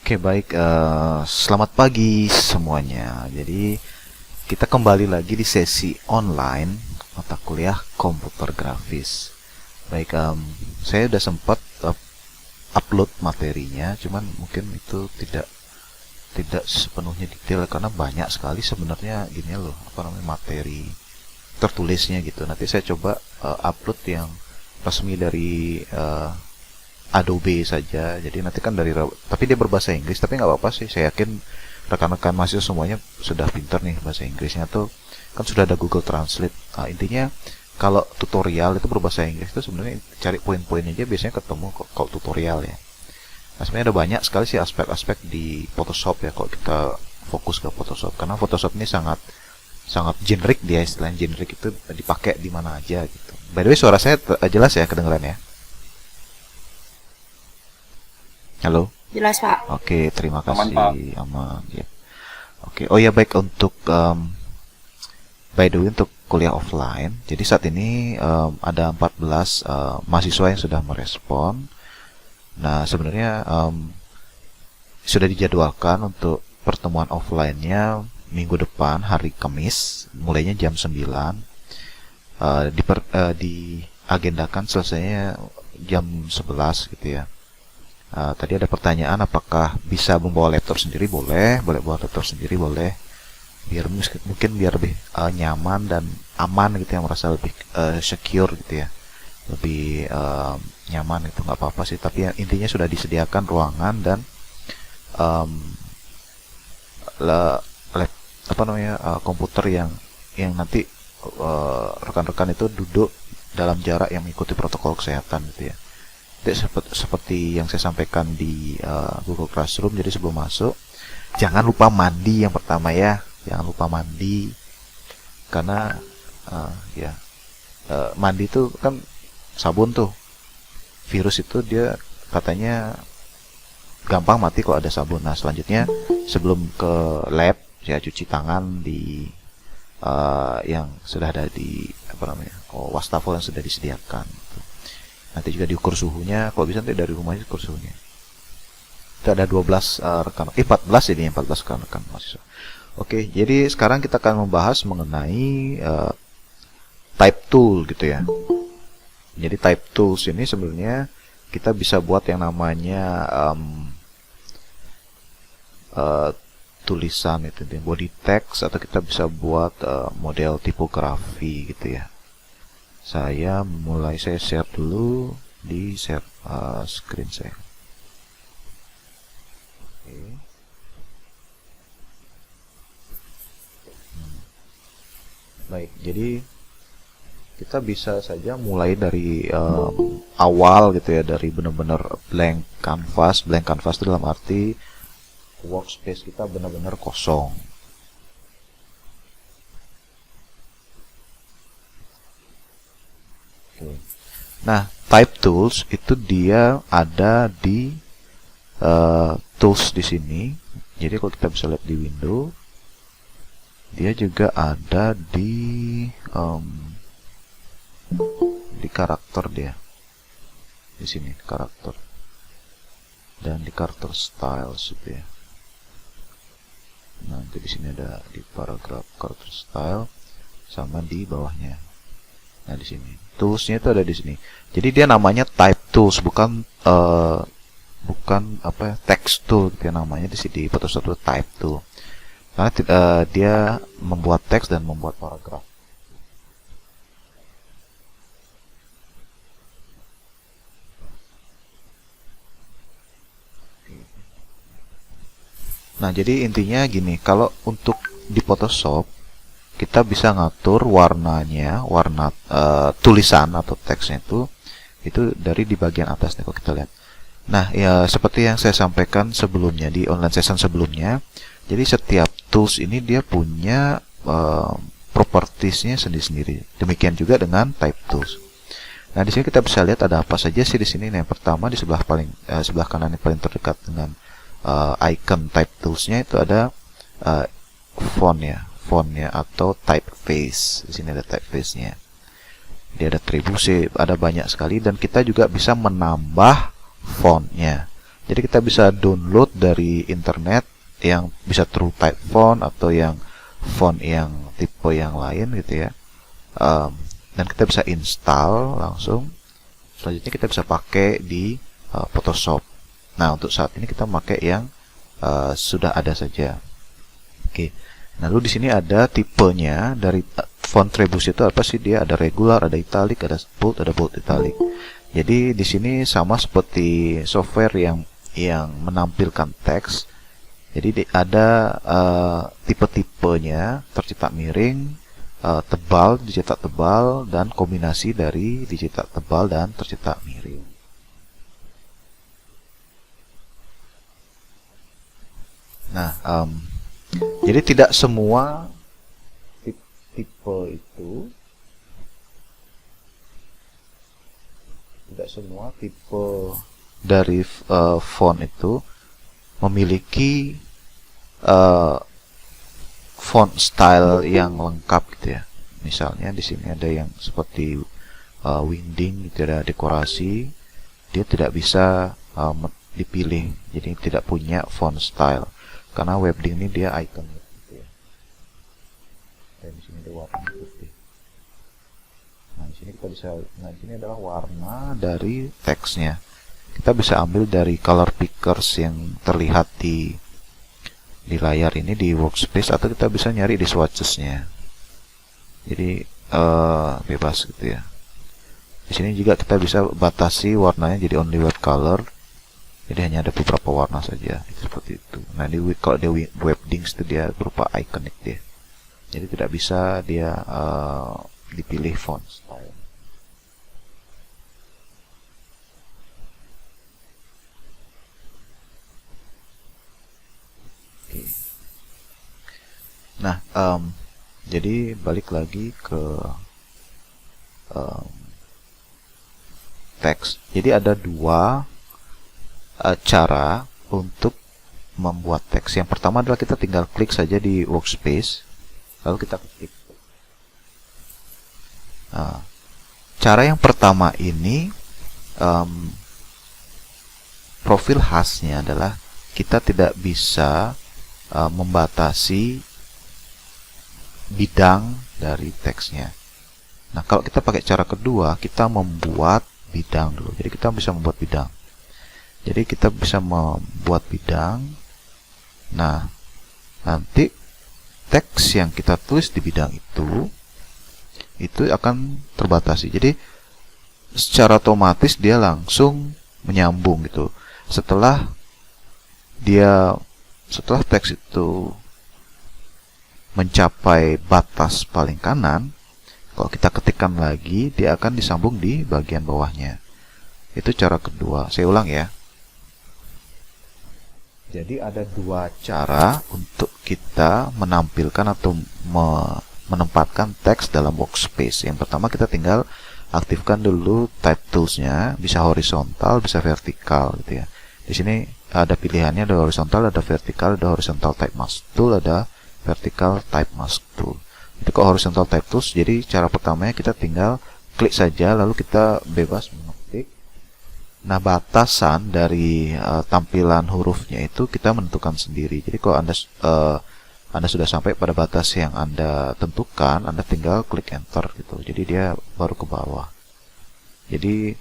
Oke, baik. Selamat pagi semuanya. Jadi, kita kembali lagi di sesi online mata kuliah komputer grafis. Baik, saya udah sempat upload materinya, cuman mungkin itu tidak sepenuhnya detail karena banyak sekali sebenarnya gini loh, materi tertulisnya gitu. Nanti saya coba upload yang resmi dari Adobe saja. Jadi nanti kan tapi dia berbahasa Inggris, tapi nggak apa-apa sih. Saya yakin rekan-rekan mahasiswa semuanya sudah pintar nih bahasa Inggrisnya tuh, kan sudah ada Google Translate. Nah, intinya kalau tutorial itu berbahasa Inggris itu sebenarnya cari poin-poin aja biasanya ketemu kalau tutorial ya. Nah, sebenarnya ada banyak sekali sih aspek-aspek di Photoshop ya kalau kita fokus ke Photoshop, karena Photoshop ini sangat sangat generik, dia istilahnya generik itu dipakai di mana aja gitu. By the way, suara saya jelas ya, kedengeran ya? Halo? Jelas, Pak. Oke, terima Aman, kasih. Pak. Aman, ya. Oke, oh ya, baik. Untuk by the way, untuk kuliah offline, jadi saat ini ada 14 mahasiswa yang sudah merespon. Nah, sebenarnya sudah dijadwalkan untuk pertemuan offline-nya minggu depan, hari Kamis, mulainya jam 9. Diagendakan selesainya jam 11 gitu ya. Tadi ada pertanyaan apakah bisa membawa laptop sendiri. Boleh bawa laptop sendiri, boleh, mungkin biar lebih nyaman dan aman gitu ya, merasa lebih secure gitu ya, lebih nyaman itu nggak apa-apa sih. Tapi intinya sudah disediakan ruangan dan komputer yang nanti rekan-rekan itu duduk dalam jarak yang mengikuti protokol kesehatan gitu ya. Jadi seperti yang saya sampaikan di Google Classroom. Jadi sebelum masuk jangan lupa mandi yang pertama ya, jangan lupa mandi karena mandi itu kan sabun tuh, virus itu dia katanya gampang mati kalau ada sabun. Nah, selanjutnya sebelum ke lab ya cuci tangan di yang sudah ada di wastafel yang sudah disediakan. Nanti juga diukur suhunya, kalau bisa nanti dari rumah diukur suhunya. Itu ada 12 rekan, 14 ini, 14 rekan mahasiswa. Oke, jadi sekarang kita akan membahas mengenai type tool gitu ya. Jadi type tools ini sebenarnya kita bisa buat yang namanya tulisan itu, body text, atau kita bisa buat model tipografi gitu ya. Saya share dulu di screen saya. Oke. Baik, jadi kita bisa saja mulai dari awal gitu ya, dari benar-benar blank canvas. Blank canvas itu dalam arti workspace kita benar-benar kosong. Nah, type tools itu dia ada di tools di sini. Jadi kalau kita bisa lihat di window, dia juga ada di karakter dia. Di sini karakter. Dan di karakter styles gitu ya. Nanti di sini ada di paragraph karakter style sama di bawahnya. Nah, di sini toolsnya itu ada di sini. Jadi dia namanya type tools, bukan text tool gitu ya, namanya di sini di Photoshop itu type tool. Karena dia membuat teks dan membuat paragraf. Nah, jadi intinya gini, kalau untuk di Photoshop kita bisa ngatur warnanya, warna tulisan atau teksnya itu dari di bagian atas nih kalau kita lihat. Nah, ya seperti yang saya sampaikan sebelumnya di online session sebelumnya, jadi setiap tools ini dia punya propertiesnya sendiri-sendiri. Demikian juga dengan type tools. Nah, di sini kita bisa lihat ada apa saja sih di sini. Nah, yang pertama di sebelah kanan yang paling terdekat dengan icon type toolsnya itu ada fontnya atau typeface. Di sini ada typeface-nya. Dia ada atribusi, ada banyak sekali, dan kita juga bisa menambah fontnya. Jadi kita bisa download dari internet yang bisa true type font atau yang font yang tipe yang lain gitu ya. Dan kita bisa install langsung. Selanjutnya kita bisa pakai di Photoshop. Nah, untuk saat ini kita pakai yang sudah ada saja. Oke. Nah, lalu di sini ada tipenya dari font Trebus itu apa sih? Dia ada regular, ada italic, ada bold italic. Jadi di sini sama seperti software yang menampilkan teks. Jadi ada tipe-tipenya, tercetak miring, tebal, dicetak tebal, dan kombinasi dari dicetak tebal dan tercetak miring. Nah, jadi tidak semua tipe itu, tidak semua tipe dari font itu memiliki font style yang lengkap gitu ya. Misalnya di sini ada yang seperti winding, gitu, ada dekorasi, dia tidak bisa dipilih, jadi tidak punya font style karena Webding ini dia icon gitu ya. Dan di sini ada warna putih. Nah, di sini kita bisa, nah di sini adalah warna dari teksnya. Kita bisa ambil dari color pickers yang terlihat di layar ini di workspace, atau kita bisa nyari di swatches-nya. Jadi bebas gitu ya. Di sini juga kita bisa batasi warnanya jadi only white color. Jadi hanya ada beberapa warna saja, seperti itu. Nah, kalau di Webdings itu dia berupa iconic dia. Jadi tidak bisa dia dipilih font style. Oke. Nah, jadi balik lagi ke teks. Jadi ada dua cara untuk membuat teks. Yang pertama adalah kita tinggal klik saja di workspace, lalu kita ketik. Nah, cara yang pertama ini, profil khasnya adalah kita tidak bisa membatasi bidang dari teksnya. Nah, kalau kita pakai cara kedua, kita membuat bidang dulu. Jadi kita bisa membuat bidang. Jadi kita bisa membuat bidang. Nah, nanti teks yang kita tulis di bidang itu akan terbatasi. Jadi secara otomatis dia langsung menyambung gitu. Setelah teks itu mencapai batas paling kanan, kalau kita ketikkan lagi, dia akan disambung di bagian bawahnya. Itu cara kedua. Saya ulang ya. Jadi ada dua cara untuk kita menampilkan atau menempatkan teks dalam workspace. Yang pertama, kita tinggal aktifkan dulu type tools-nya, bisa horizontal, bisa vertikal gitu ya. Di sini ada pilihannya, ada horizontal, ada vertikal, ada horizontal type mask tool, ada vertical type mask tool. Jadi kalau horizontal type tools, jadi cara pertamanya kita tinggal klik saja, lalu kita bebas mengetik. Nah, batasan dari tampilan hurufnya itu kita menentukan sendiri. Jadi kalau Anda sudah sampai pada batas yang Anda tentukan, Anda tinggal klik enter gitu. Jadi dia baru ke bawah. Jadi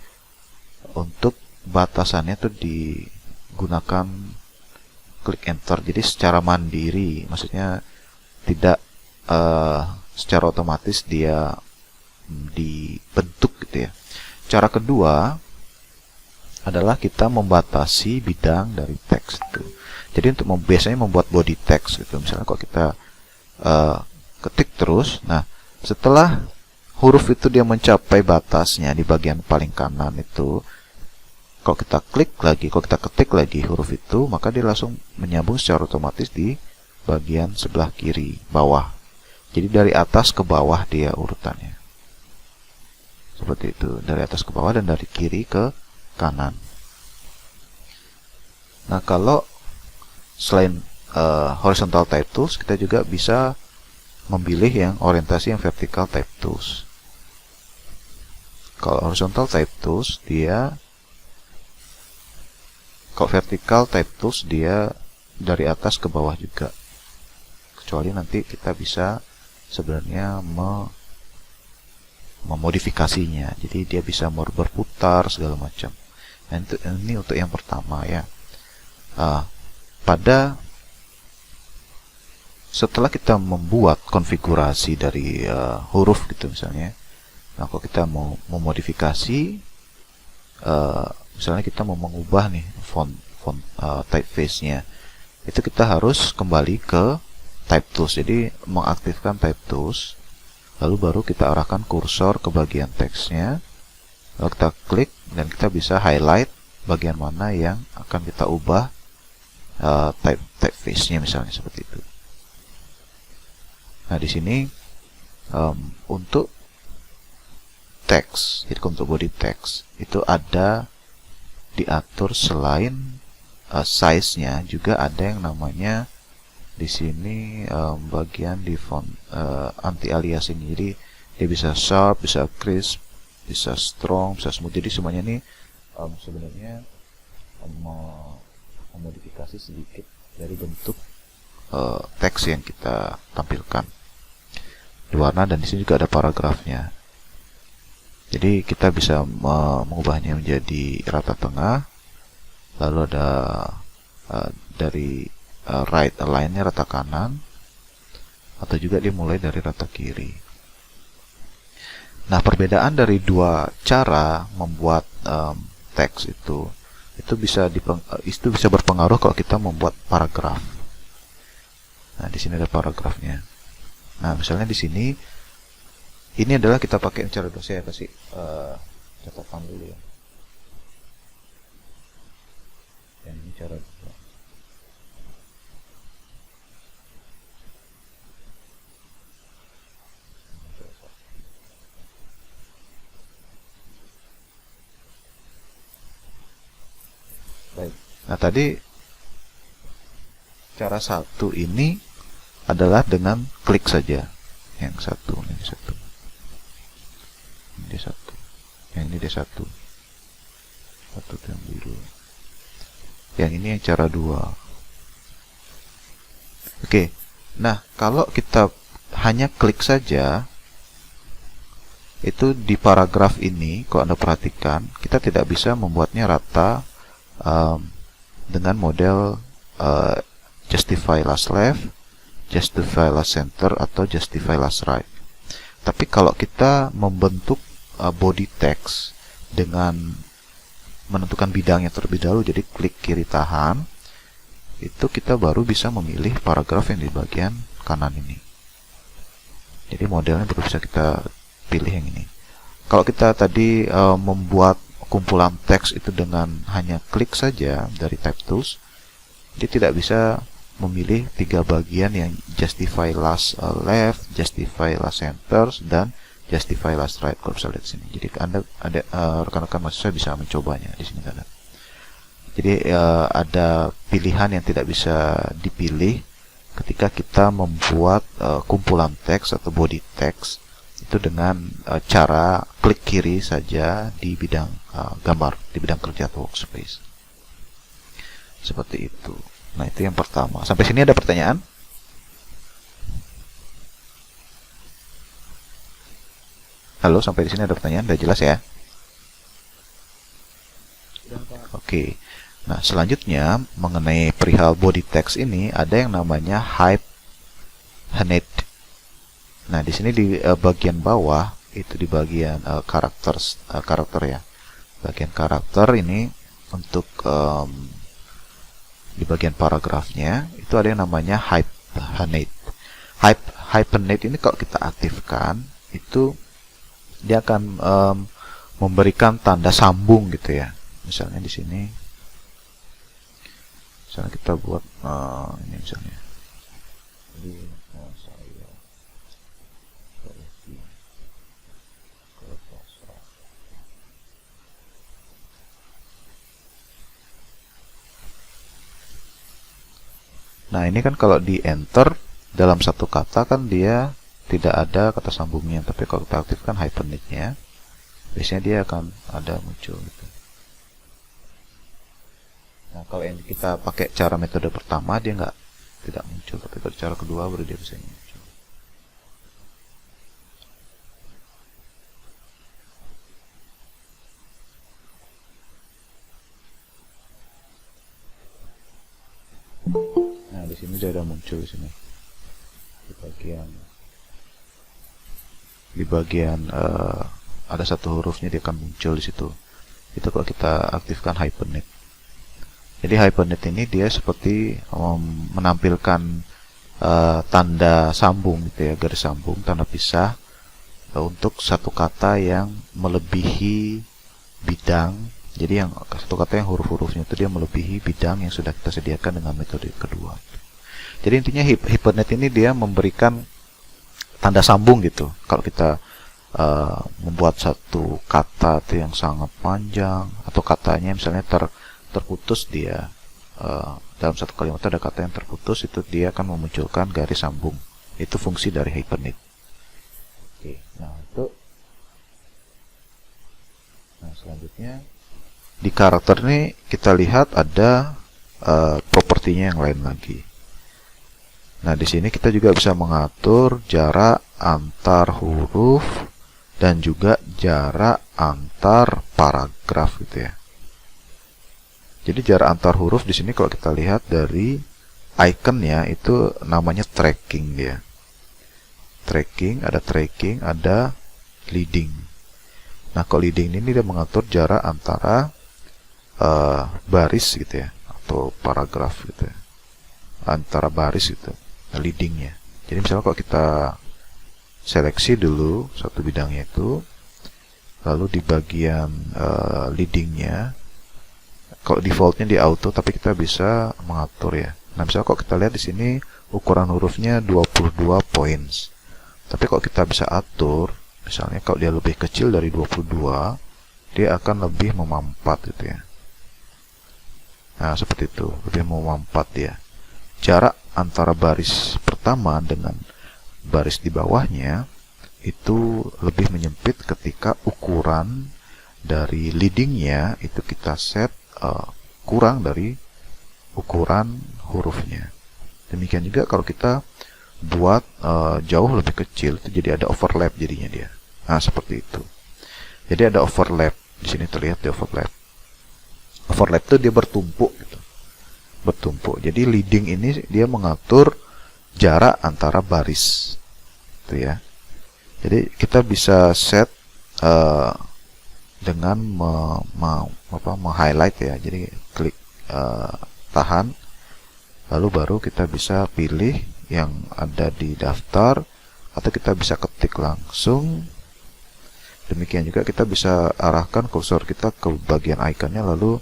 untuk batasannya itu digunakan klik enter. Jadi secara mandiri, maksudnya tidak secara otomatis dia dibentuk gitu ya. Cara kedua adalah kita membatasi bidang dari teks itu. Jadi untuk biasanya membuat body text gitu. Misalnya kalau kita ketik terus, nah setelah huruf itu dia mencapai batasnya di bagian paling kanan itu, kalau kita klik lagi, kalau kita ketik lagi huruf itu, maka dia langsung menyambung secara otomatis di bagian sebelah kiri bawah. Jadi dari atas ke bawah dia urutannya. Seperti itu, dari atas ke bawah dan dari kiri ke kanan. Nah, kalau selain horizontal type tools, kita juga bisa memilih yang orientasi yang vertical type tools. Kalau horizontal type tools, dia Kalau vertikal type tools dia dari atas ke bawah juga. Kecuali nanti kita bisa sebenarnya memodifikasinya. Jadi dia bisa berputar segala macam. Nah, ini untuk yang pertama ya. Setelah kita membuat konfigurasi dari huruf gitu misalnya, nah kalau kita mau memodifikasi, misalnya kita mau mengubah nih font typeface-nya, itu kita harus kembali ke type tools. Jadi mengaktifkan type tools, lalu baru kita arahkan kursor ke bagian teksnya, lalu kita klik dan kita bisa highlight bagian mana yang akan kita ubah typeface-nya misalnya seperti itu. Nah, di sini untuk teks, jadi untuk body text itu ada diatur selain size-nya juga ada yang namanya di sini bagian di font anti aliasing. Jadi dia bisa sharp, bisa crisp, bisa strong, bisa smooth. Jadi semuanya ini sebenarnya memodifikasi sedikit dari bentuk teks yang kita tampilkan. Diwarna dan di sini juga ada paragrafnya. Jadi kita bisa mengubahnya menjadi rata tengah, lalu ada dari right align-nya rata kanan, atau juga dimulai dari rata kiri. Nah, perbedaan dari dua cara membuat teks itu bisa berpengaruh kalau kita membuat paragraf. Nah, di sini ada paragrafnya. Nah, misalnya di sini ini adalah kita pakai cara dua. Saya kasih catatan dulu ya. Dan ini cara dua. Baik. Nah, tadi cara satu ini adalah dengan klik saja. Yang satu, ini satu. Ini satu. Yang ini dia satu. Satu yang biru. Yang ini yang cara dua. Oke. Nah, kalau kita hanya klik saja, itu di paragraf ini, kalau Anda perhatikan, kita tidak bisa membuatnya rata dengan model justify last left, justify last center, atau justify last right. Tapi kalau kita membentuk body text dengan menentukan bidangnya terlebih dahulu, jadi klik kiri tahan, itu kita baru bisa memilih paragraf yang di bagian kanan ini. Jadi modelnya baru bisa kita pilih yang ini. Kalau kita tadi membuat kumpulan teks itu dengan hanya klik saja dari type tools, dia tidak bisa memilih tiga bagian yang justify last left, justify last center, dan justify last right. Kalau bisa lihat sini. Jadi Anda ada rekan-rekan mahasiswa bisa mencobanya. Di sini ada. Jadi ada pilihan yang tidak bisa dipilih ketika kita membuat kumpulan teks atau body text itu dengan cara klik kiri saja di bidang gambar, di bidang kerja atau workspace. Seperti itu. Nah, itu yang pertama. Sampai sini ada pertanyaan? Halo, sampai di sini ada pertanyaan? Udah jelas ya? Oke. Nah, selanjutnya mengenai perihal body text ini ada yang namanya hyphenate. Nah, di sini di bagian bawah itu di bagian karakter ya. Bagian karakter ini untuk di bagian paragrafnya itu ada yang namanya hyphenate. Hyphenate ini kalau kita aktifkan itu dia akan memberikan tanda sambung gitu ya. Misalnya di sini, misalnya kita buat ini misalnya. Jadi nah, ini kan kalau di enter dalam satu kata kan dia tidak ada kata sambungnya, tapi kalau kita aktifkan hyphenate-nya, biasanya dia akan ada muncul gitu. Nah, kalau yang kita pakai cara metode pertama dia tidak muncul, tapi kalau cara kedua baru dia bisa muncul. Nah, di sini dia udah muncul di sini. Di bagian ada satu hurufnya dia akan muncul di situ. Itu kalau kita aktifkan Hibernate. Jadi Hibernate ini dia seperti menampilkan tanda sambung gitu ya, garis sambung, tanda pisah untuk satu kata yang melebihi bidang. Jadi yang satu kata yang huruf-hurufnya itu dia melebihi bidang yang sudah kita sediakan dengan metode kedua. Jadi intinya Hibernate ini dia memberikan tanda sambung gitu. Kalau kita membuat satu kata itu yang sangat panjang, atau katanya misalnya terputus, dia dalam satu kalimat ada kata yang terputus, itu dia akan memunculkan garis sambung. Itu fungsi dari Hibernate. Oke, nah selanjutnya di karakter ini kita lihat ada propertinya yang lain lagi. Nah, di sini kita juga bisa mengatur jarak antar huruf dan juga jarak antar paragraf gitu ya. Jadi jarak antar huruf di sini kalau kita lihat dari ikonnya itu namanya tracking dia. Tracking, ada leading. Nah, kalau leading ini dia mengatur jarak antara baris gitu ya, atau paragraf gitu ya, antara baris gitu. Nah, leadingnya. Jadi misalnya kalau kita seleksi dulu satu bidangnya itu, lalu di bagian leadingnya, kalau defaultnya di auto, tapi kita bisa mengatur ya. Nah, misalnya kalau kita lihat di sini ukuran hurufnya 22 points. Tapi kalau kita bisa atur, misalnya kalau dia lebih kecil dari 22, dia akan lebih memampat gitu ya. Nah, seperti itu, lebih memampat dia. Jarak antara baris pertama dengan baris di bawahnya itu lebih menyempit ketika ukuran dari leadingnya itu kita set kurang dari ukuran hurufnya. Demikian juga kalau kita buat jauh lebih kecil, itu jadi ada overlap jadinya dia. Nah, seperti itu. Jadi ada overlap. Di sini terlihat di overlap. Overlap itu dia bertumpuk gitu. Bertumpuk. Jadi leading ini dia mengatur jarak antara baris. Itu ya. Jadi kita bisa set dengan meng-highlight ya. Jadi klik tahan, lalu baru kita bisa pilih yang ada di daftar, atau kita bisa ketik langsung. Demikian juga kita bisa arahkan kursor kita ke bagian ikonnya, lalu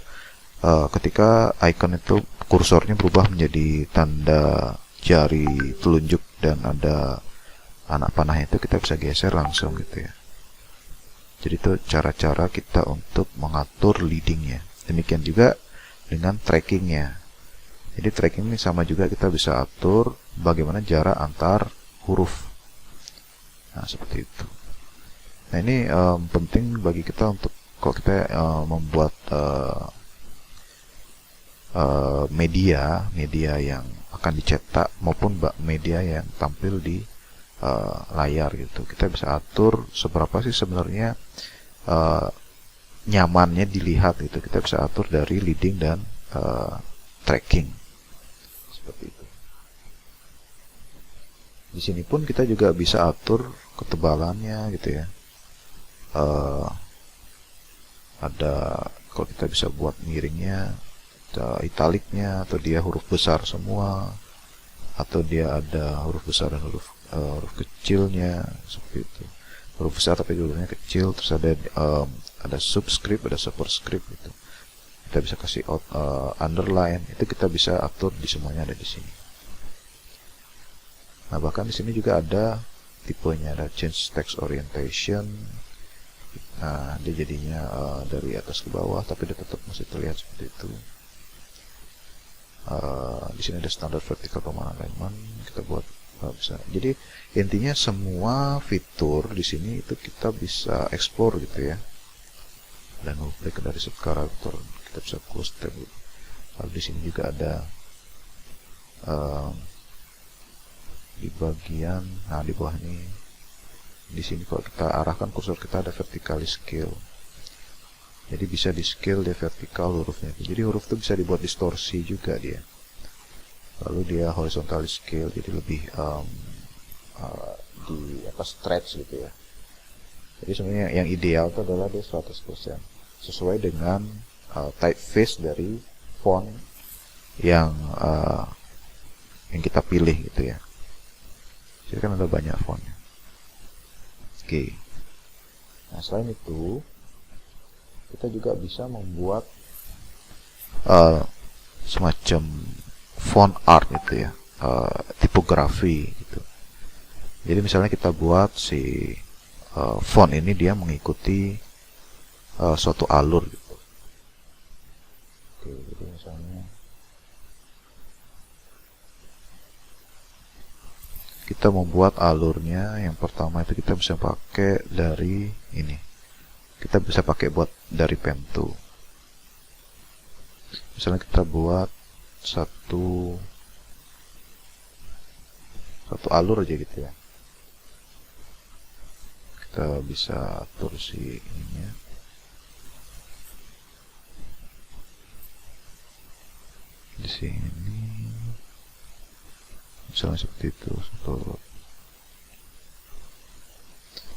ketika icon itu kursornya berubah menjadi tanda jari telunjuk dan ada anak panahnya, itu kita bisa geser langsung gitu ya. Jadi itu cara-cara kita untuk mengatur leadingnya. Demikian juga dengan trackingnya. Jadi tracking ini sama juga, kita bisa atur bagaimana jarak antar huruf. Nah, seperti itu. Nah, ini penting bagi kita untuk kalau kita membuat media yang akan dicetak maupun media yang tampil di layar gitu. Kita bisa atur seberapa sih sebenarnya nyamannya dilihat gitu. Kita bisa atur dari leading dan tracking. Seperti itu. Di sini pun kita juga bisa atur ketebalannya gitu ya. Ada, kalau kita bisa buat miringnya, italiknya, atau dia huruf besar semua, atau dia ada huruf besar dan huruf kecilnya, seperti itu. Huruf besar tapi hurufnya kecil, terus ada subscript, ada superscript gitu. Kita bisa kasih underline, itu kita bisa atur di semuanya, ada di sini. Nah, bahkan di sini juga ada tipenya, ada change text orientation. Nah, dia jadinya dari atas ke bawah, tapi dia tetap masih terlihat seperti itu. Di sini ada standard vertical Roman alignment, kita buat bisa. Jadi intinya semua fitur di sini itu kita bisa explore gitu ya. Dan klik dari sub karakter, kita bisa close tab gitu. Lalu di sini juga ada di bagian, nah di bawah ini, di sini kalau kita arahkan kursor kita ada vertical scale. Jadi bisa di scale dia vertikal hurufnya. Jadi huruf itu bisa dibuat distorsi juga dia. Lalu dia horizontal scale, jadi lebih stretch gitu ya. Jadi sebenarnya yang ideal itu adalah dia 100% sesuai dengan typeface dari font yang kita pilih gitu ya. Jadi kan ada banyak fontnya. Oke. Nah selain itu kita juga bisa membuat semacam font art gitu ya, tipografi gitu. Jadi misalnya kita buat si font ini dia mengikuti suatu alur gitu. Oke, jadi misalnya kita membuat alurnya, yang pertama itu kita bisa pakai dari ini. Kita bisa pakai buat dari pen tool. Misalnya kita buat satu alur aja gitu ya. Kita bisa atur si ininya. Di sini misalnya seperti itu.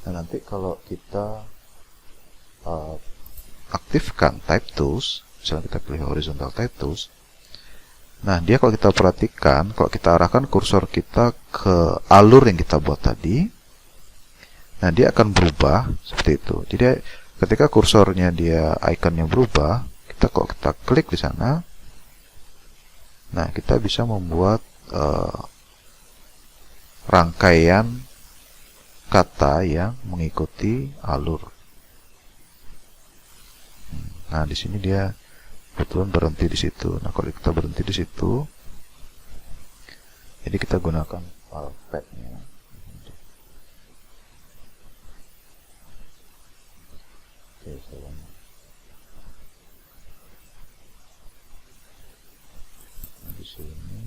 Nah nanti kalau kita aktifkan type tools, misalnya kita pilih horizontal type tools, nah dia kalau kita perhatikan, kalau kita arahkan kursor kita ke alur yang kita buat tadi, nah dia akan berubah seperti itu. Jadi ketika kursornya dia ikonnya berubah, kalau kita klik di sana, nah kita bisa membuat rangkaian kata yang mengikuti alur. Nah, di sini dia kebetulan berhenti di situ. Nah, kalau kita berhenti di situ, jadi kita gunakan pad-nya. Oke, nah, di sini.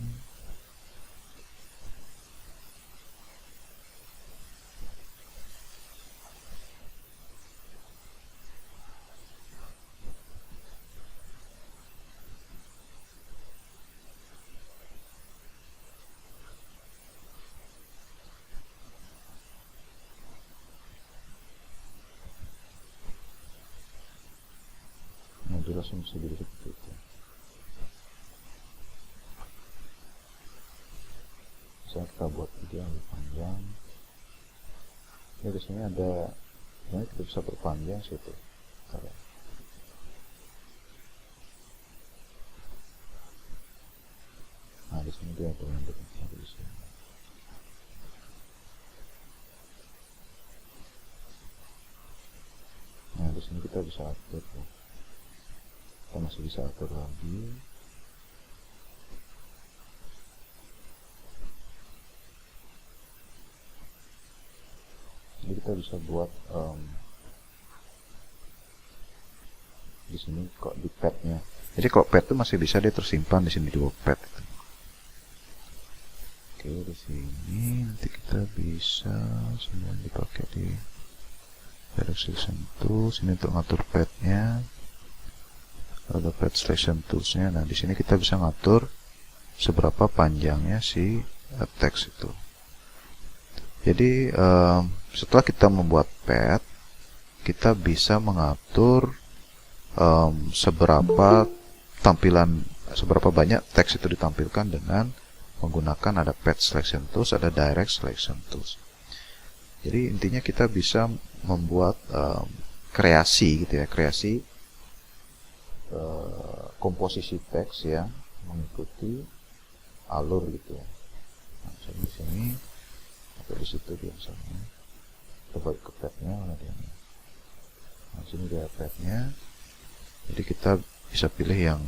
Dia langsung bisa jadi seperti itu. Misalnya kita buat video yang lebih panjang, ini di sini ada, sebenarnya kita bisa perpanjang situ. Nah di sini dia ada yang sampai di sini. Nah di sini kita bisa atur. Kita masih bisa atur lagi. Jadi kita bisa buat di sini kok di pad-nya. Jadi kalau pad itu masih bisa dia tersimpan di sini di pad. Oke, di sini nanti kita bisa semua dipakai di direct selection tools. Ini untuk ngatur pad-nya. Ada pad selection tools-nya. Nah, di sini kita bisa ngatur seberapa panjangnya si teks itu. Jadi setelah kita membuat pad, kita bisa mengatur seberapa banyak teks itu ditampilkan dengan menggunakan ada pad selection tools, ada direct selection tools. Jadi intinya kita bisa membuat kreasi gitu ya, komposisi teks yang mengikuti alur gitu ya. Nah, misalnya di sini atau di situ dia misalnya. Coba ke pad-nya mana dia. Nah, sini dia pad-nya. Jadi kita bisa pilih yang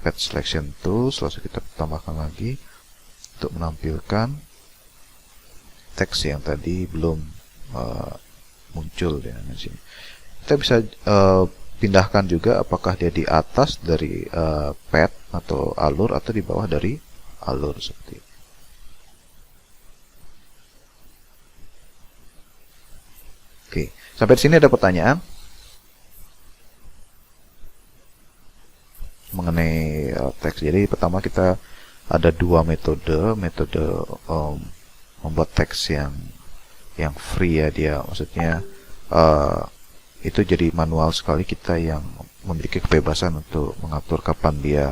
pad selection tools, lalu kita tambahkan lagi untuk menampilkan teks yang tadi belum muncul di sini. Kita bisa pindahkan juga apakah dia di atas dari pad atau alur atau di bawah dari alur seperti itu. Oke, sampai di sini ada pertanyaan mengenai teks. Jadi pertama kita ada dua metode membuat teks yang free ya, dia maksudnya itu jadi manual sekali, kita yang memiliki kebebasan untuk mengatur kapan dia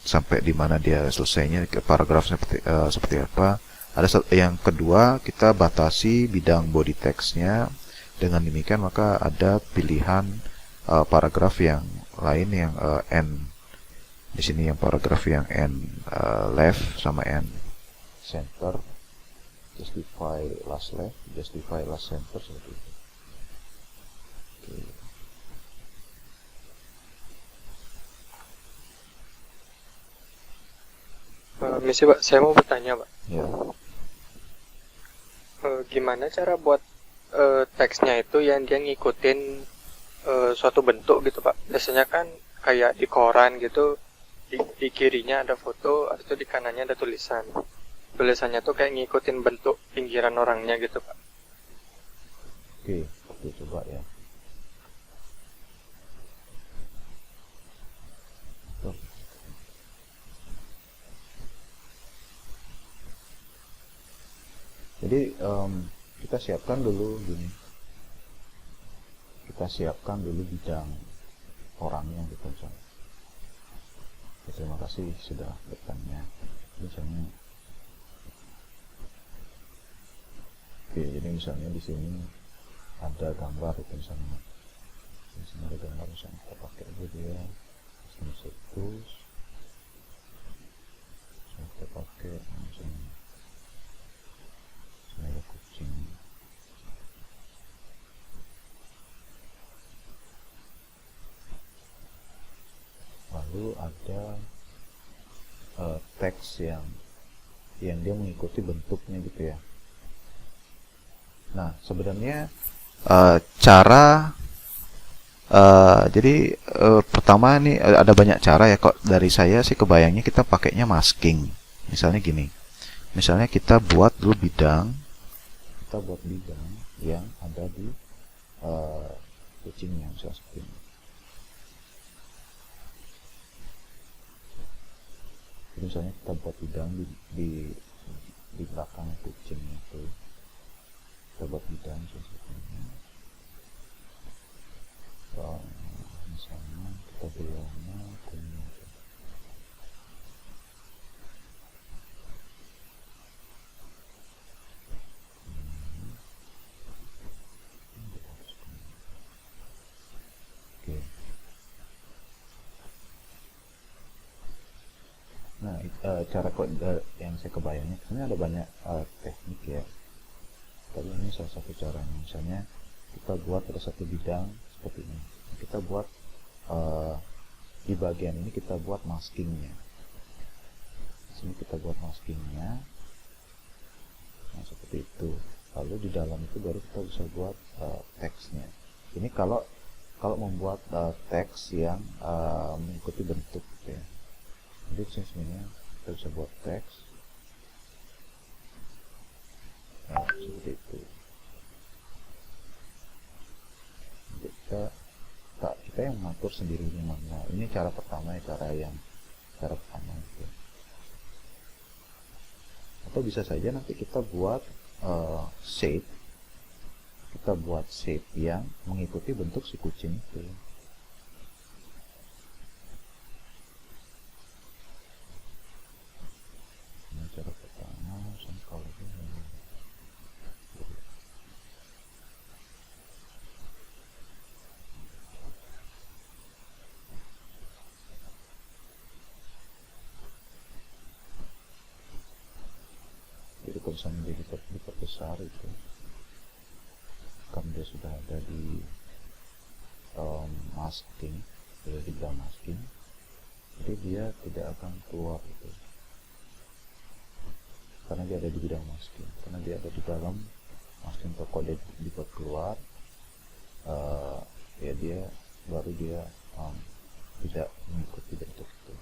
sampai di mana dia selesainya, ke paragraf seperti apa. Ada yang kedua, kita batasi bidang body text-nya. Dengan demikian maka ada pilihan paragraf yang lain yang end. Di sini yang paragraf yang end left sama end center, justify last left, justify last center seperti itu. Oke. Misi Pak, saya mau bertanya Pak. Ya. Gimana cara buat teksnya itu yang dia ngikutin suatu bentuk gitu Pak? Biasanya kan kayak di koran gitu, di kirinya ada foto, atau di kanannya ada tulisan. Tulisannya tuh kayak ngikutin bentuk pinggiran orangnya gitu Pak. Oke, coba ya. Jadi kita siapkan dulu gini. Kita siapkan dulu bidang orangnya gitu misalnya. Terima kasih sudah bertanya. Misalnya, oke, jadi misalnya di sini ada gambar itu misalnya. Di sini ada gambar misalnya, kita pakai aja dia. Sini situs. Kita pakai misalnya. Ada kucing. Lalu ada teks yang dia mengikuti bentuknya gitu ya. Nah, sebenarnya cara jadi pertama ini ada banyak cara ya. Kok dari saya sih kebayangnya kita pakainya masking. Misalnya gini. Misalnya kita buat dulu bidang yang ada di kucingnya, misalnya seperti ini. Jadi misalnya kita buat bidang di belakang kucing itu, kita buat bidang seperti ini. Misalnya kita bilangnya kuning. Nah, cara yang saya kebayangnya sebenarnya ada banyak teknik ya. Tapi ini salah satu caranya. Misalnya kita buat ada satu bidang seperti ini. Kita buat di bagian ini kita buat maskingnya. Di sini kita buat maskingnya. Nah, seperti itu. Lalu di dalam itu baru kita bisa buat teksnya. Ini kalau membuat teks yang mengikuti bentuk gitu ya. Jadi sebenarnya kita bisa buat teks seperti itu. Jadi kita yang mengatur sendiri ini mana. Ini cara pertama ya, cara pertama itu. Atau bisa saja nanti kita buat shape. Kita buat shape yang mengikuti bentuk si kucing itu. Cara pertama kalau ini jadi kalau misalnya diperbesar itu kan dia sudah ada di masking, sudah di bidang masking, jadi dia tidak akan keluar itu. Karena dia ada di bidang masking, karena dia ada di dalam masking. Kalau dia dibuat keluar baru dia tidak mengikuti bentuk itu.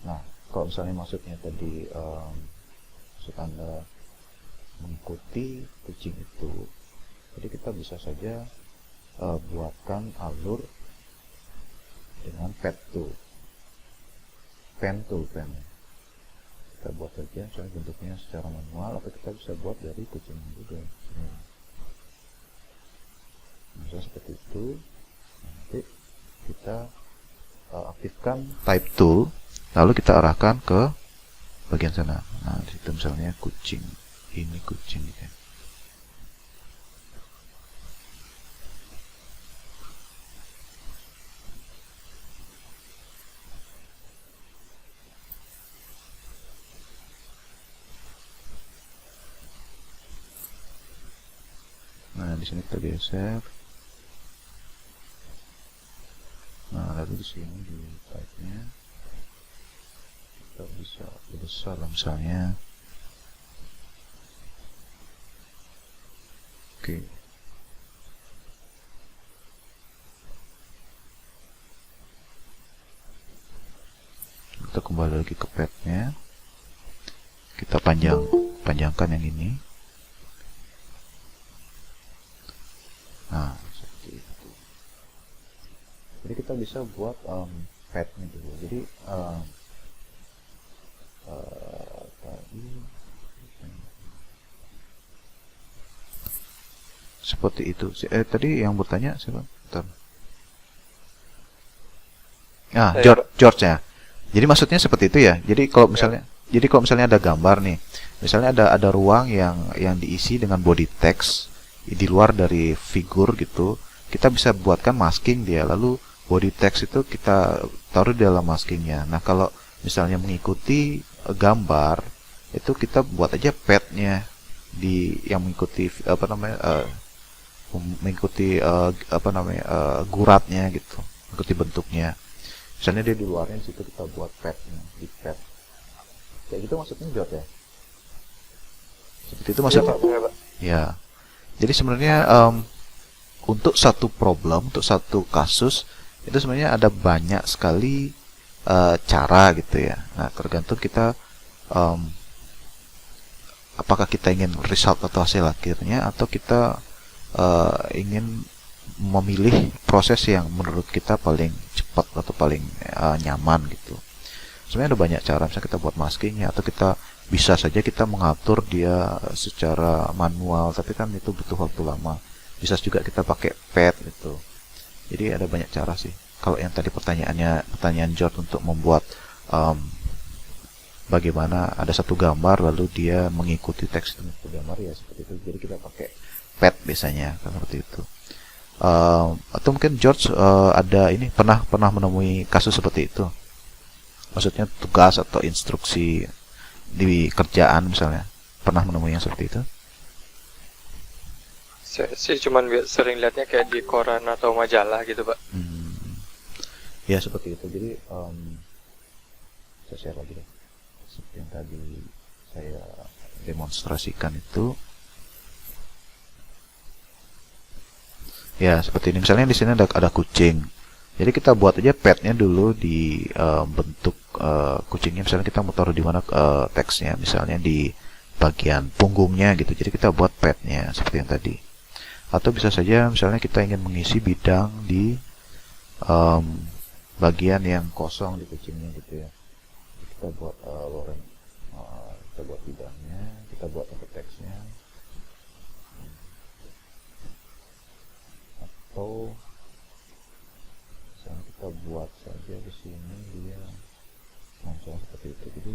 Nah, kalau misalnya maksudnya tadi maksud Anda mengikuti kucing itu, jadi kita bisa saja buatkan alur dengan pen tool. Kita buat saja, misalnya bentuknya secara manual, atau kita bisa buat dari kucing juga. Misalnya seperti itu. Nanti kita aktifkan type tool, lalu kita arahkan ke bagian sana. Nah, di situ misalnya kucing, ini kucing ya. Nah, di sini kita geser. Nah, lalu di sini di type-nya kita bisa besar misalnya. Oke. Kita kembali lagi ke pad-nya. Kita panjangkan yang ini. Nah, seperti itu. Jadi kita bisa buat pad-nya dulu. Jadi tadi seperti itu. Tadi yang bertanya siapa? Bentar. George ya. Jadi maksudnya seperti itu ya. Jadi kalau misalnya ada gambar nih, misalnya ada ruang yang diisi dengan body text di luar dari figur gitu, kita bisa buatkan masking dia, lalu body text itu kita taruh di dalam maskingnya. Nah, kalau misalnya mengikuti gambar itu kita buat aja padnya yang mengikuti guratnya gitu, mengikuti bentuknya. Misalnya dia di luarnya, di situ kita buat padnya di pad. Kayak gitu maksudnya Jod ya? Seperti itu maksudnya? Ya. Jadi sebenarnya untuk satu problem, untuk satu kasus itu sebenarnya ada banyak sekali cara gitu ya. Nah, tergantung kita apakah kita ingin result atau hasil akhirnya, atau kita ingin memilih proses yang menurut kita paling cepat atau paling nyaman gitu. Sebenarnya ada banyak cara, misalnya kita buat maskingnya, atau kita bisa saja kita mengatur dia secara manual, tapi kan itu butuh waktu lama. Bisa juga kita pakai pad gitu. Jadi ada banyak cara sih. Kalau yang tadi pertanyaan George untuk membuat bagaimana ada satu gambar lalu dia mengikuti teks itu gambar, ya seperti itu. Jadi kita pakai pad biasanya seperti itu. Atau mungkin George ada ini pernah menemui kasus seperti itu. Maksudnya tugas atau instruksi di kerjaan misalnya, pernah menemui yang seperti itu? Saya sih cuman sering lihatnya kayak di koran atau majalah gitu, Pak. Ya seperti itu. Jadi saya share lagi deh. Seperti yang tadi saya demonstrasikan itu. Ya seperti ini. Misalnya di sini ada kucing. Jadi kita buat aja padnya dulu di bentuk kucingnya. Misalnya kita mau taruh di mana teksnya, misalnya di bagian punggungnya gitu. Jadi kita buat padnya seperti yang tadi. Atau bisa saja misalnya kita ingin mengisi bidang di bagian yang kosong di kucingnya gitu ya. Kita buat kita buat bidangnya, kita buat tempat teksnya. Atau misalnya kita buat saja di sini dia langsung seperti itu. Jadi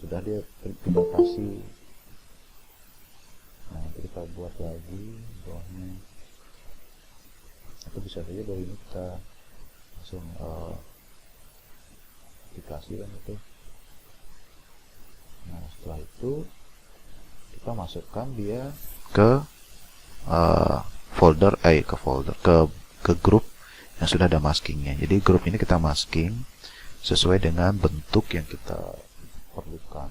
sudah dia terpilih. Nah, nanti kita buat lagi bawahnya. Atau bisa saja dari ini kita langsung aplikasi kan itu. Nah, setelah itu kita masukkan dia ke ke grup yang sudah ada maskingnya. Jadi grup ini kita masking sesuai dengan bentuk yang kita perlukan.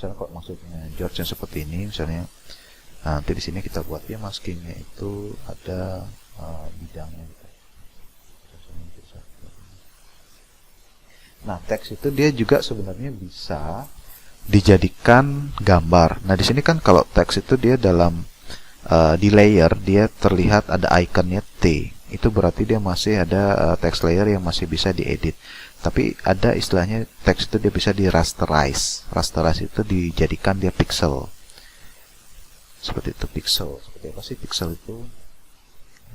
misalnya kalau maksudnya George yang seperti ini misalnya, nanti di sini kita buat dia maskingnya itu ada bidangnya gitu. Nah, teks itu dia juga sebenarnya bisa dijadikan gambar. Nah, di sini kan kalau teks itu dia dalam di layer dia terlihat ada ikonnya T. Itu berarti dia masih ada text layer yang masih bisa diedit. Tapi ada istilahnya teks itu dia bisa di rasterize. Rasterize itu dijadikan dia pixel. Seperti itu pixel. Seperti apa sih pixel itu?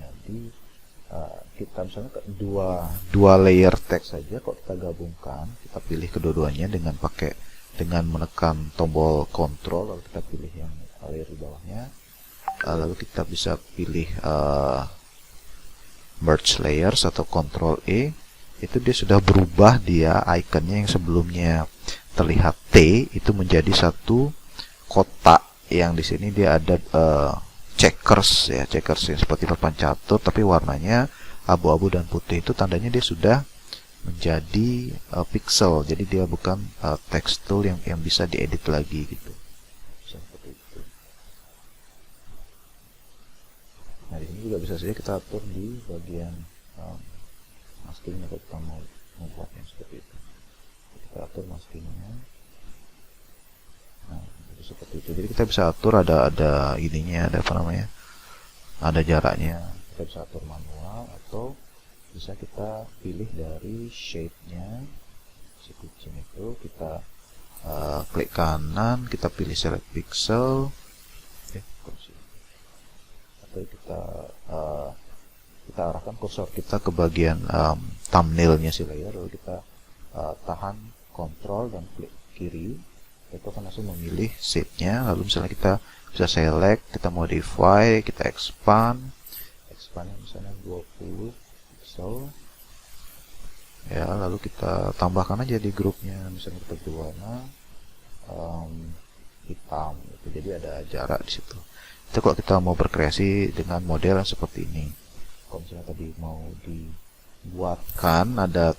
Jadi kita misalnya dua layer teks saja, kalau kita gabungkan, kita pilih kedua-duanya dengan menekan tombol control, lalu kita pilih yang layer di bawahnya, lalu kita bisa pilih merge layers atau control E. Itu dia sudah berubah dia ikonnya yang sebelumnya terlihat T itu menjadi satu kotak yang di sini dia ada checkers ya, checkers yang seperti papan catur tapi warnanya abu-abu dan putih. Itu tandanya dia sudah menjadi pixel, jadi dia bukan text tool yang bisa diedit lagi gitu. Seperti itu. Nah, di sini juga bisa saja kita atur di bagian maskingnya kalau kita mau membuatnya seperti itu. Kita atur maskingnya. Nah, itu seperti itu. Jadi kita bisa atur ada ininya, ada apa namanya? Ada jaraknya. Kita bisa atur manual atau bisa kita pilih dari shape-nya si kucing itu. Kita klik kanan, kita pilih select pixel. Atau kita arahkan kursor kita ke bagian thumbnailnya si layer, lalu kita tahan kontrol dan klik kiri, itu akan langsung memilih shape-nya. Lalu misalnya kita bisa select, kita modify, kita expand misalnya 20 pixel ya, lalu kita tambahkan aja di grupnya, misalnya kita berwarna hitam gitu. Jadi ada jarak di situ. Itu kalau kita mau berkreasi dengan model yang seperti ini. Kalau misalnya tadi mau dibuatkan ada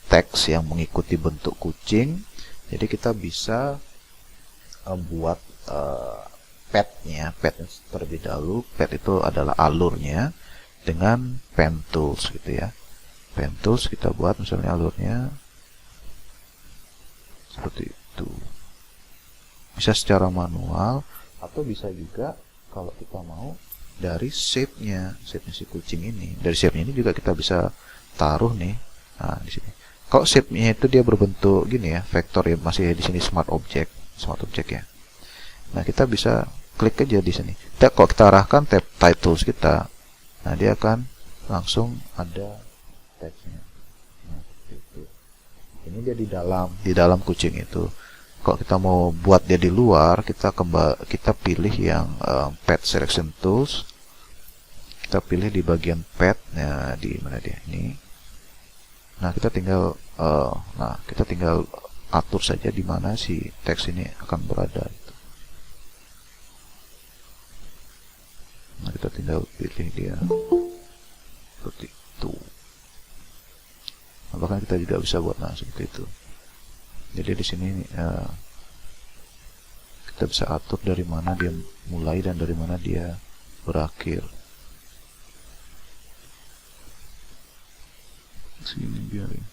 teks yang mengikuti bentuk kucing, jadi kita bisa buat padnya terlebih dahulu. Pad itu adalah alurnya dengan pen tools gitu ya. Pen tools kita buat misalnya alurnya seperti itu. Bisa secara manual atau bisa juga kalau kita mau dari shape-nya si kucing ini. Dari shape-nya ini juga kita bisa taruh nih. Nah, di sini. Kalau shape-nya itu dia berbentuk gini ya, vektor ya, masih di sini smart object ya. Nah, kita bisa klik aja di sini. Kalau kita arahkan tab titles kita, nah dia akan langsung ada teksnya. Nah, itu. Ini dia di dalam kucing itu. Kalau kita mau buat dia di luar, kita pilih yang pad selection tools. Kita pilih di bagian pad. Nah, di mana dia ini? Nah, kita tinggal atur saja di mana si teks ini akan berada. Nah, kita tinggal pilih dia seperti itu. Nah, bahkan kita juga bisa buat seperti itu. Jadi di sini kita bisa atur dari mana dia mulai dan dari mana dia berakhir. Sini biarin.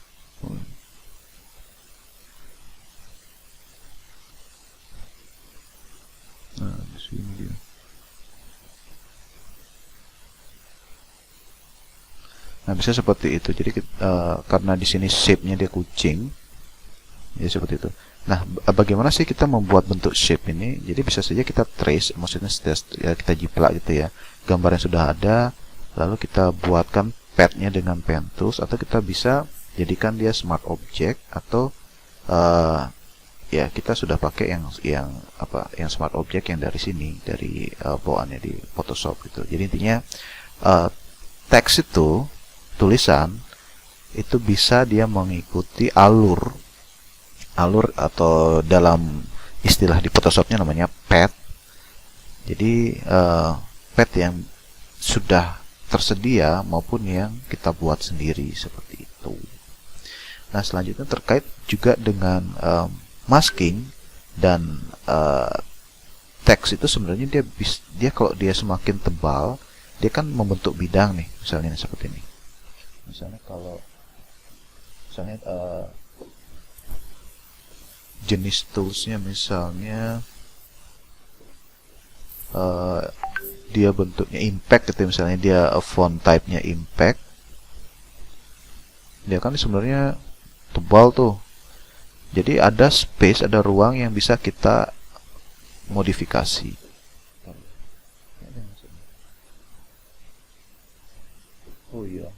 Nah, di sini dia. Nah, bisa seperti itu. Jadi karena di sini shape-nya dia kucing, ya seperti itu. Nah, bagaimana sih kita membuat bentuk shape ini? Jadi bisa saja kita trace, maksudnya ya, kita jiplak gitu ya, gambar yang sudah ada, lalu kita buatkan padnya dengan pen tools, atau kita bisa jadikan dia smart object, atau ya kita sudah pakai yang smart object yang dari sini, dari bawaannya di Photoshop gitu. Jadi intinya teks itu, tulisan itu bisa dia mengikuti alur atau dalam istilah di Photoshopnya namanya pad. Jadi pad yang sudah tersedia maupun yang kita buat sendiri seperti itu. Nah, selanjutnya terkait juga dengan masking. Dan teks itu sebenarnya dia kalau dia semakin tebal, dia kan membentuk bidang nih, misalnya seperti ini. Misalnya kalau misalnya jenis toolsnya misalnya dia bentuknya impact gitu, misalnya dia font type-nya impact, dia kan sebenarnya tebal tuh. Jadi ada space, ada ruang yang bisa kita modifikasi. Oh iya.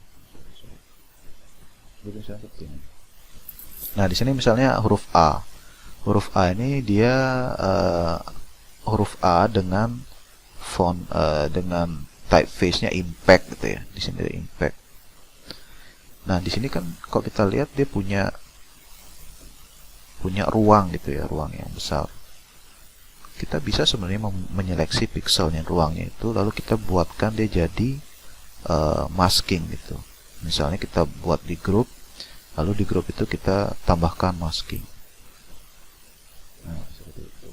Nah, di sini misalnya huruf A. Huruf A ini dia huruf A dengan font dengan typeface-nya impact gitu ya. Di sini ada impact. Nah, di sini kan kalau kita lihat dia punya ruang gitu ya, ruang yang besar. Kita bisa sebenarnya menyeleksi pixelnya, ruangnya itu, lalu kita buatkan dia jadi masking gitu. Misalnya kita buat di grup, lalu di grup itu kita tambahkan masking. Nah, seperti itu.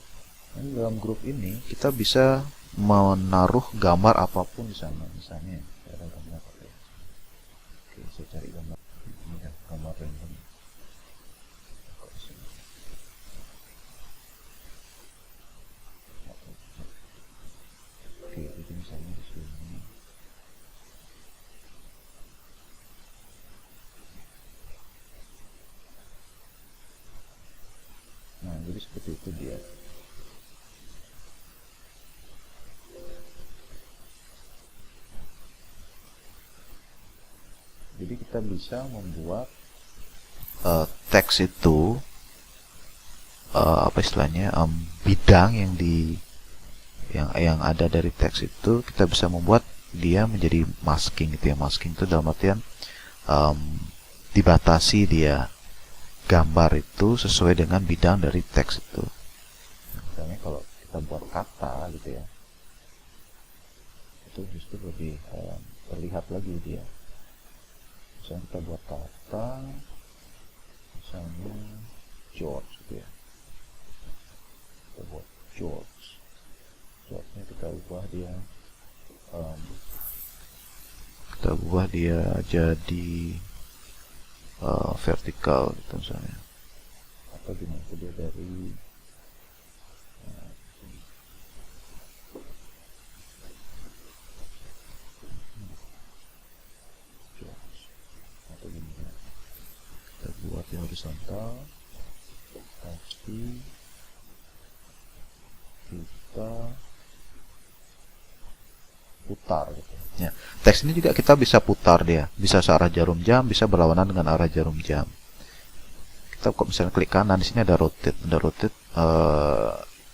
Nah, dalam grup ini kita bisa menaruh gambar apapun di sana, misalnya ada gambar apa ya? Oke, saya cari gambar. Ini ya, gambar random. Oke, itu misalnya di sini. Nah, jadi seperti itu dia. Jadi kita bisa membuat teks itu apa istilahnya, bidang yang ada dari teks itu kita bisa membuat dia menjadi masking gitu ya. Masking itu dalam artian dibatasi dia gambar itu sesuai dengan bidang dari teks itu. Misalnya kalau kita buat kata gitu ya, itu justru lebih terlihat lagi dia. Misalnya kita buat kata, misalnya George gitu ya, kita buat George nya kita ubah dia jadi vertikal gitu misalnya, atau gimana itu dia dari atau gimana, kita buat yang horizontal tapi kita putar gitu ya. Teks ini juga kita bisa putar dia, bisa searah jarum jam, bisa berlawanan dengan arah jarum jam. Kita kok misalnya klik kanan, di sini ada rotate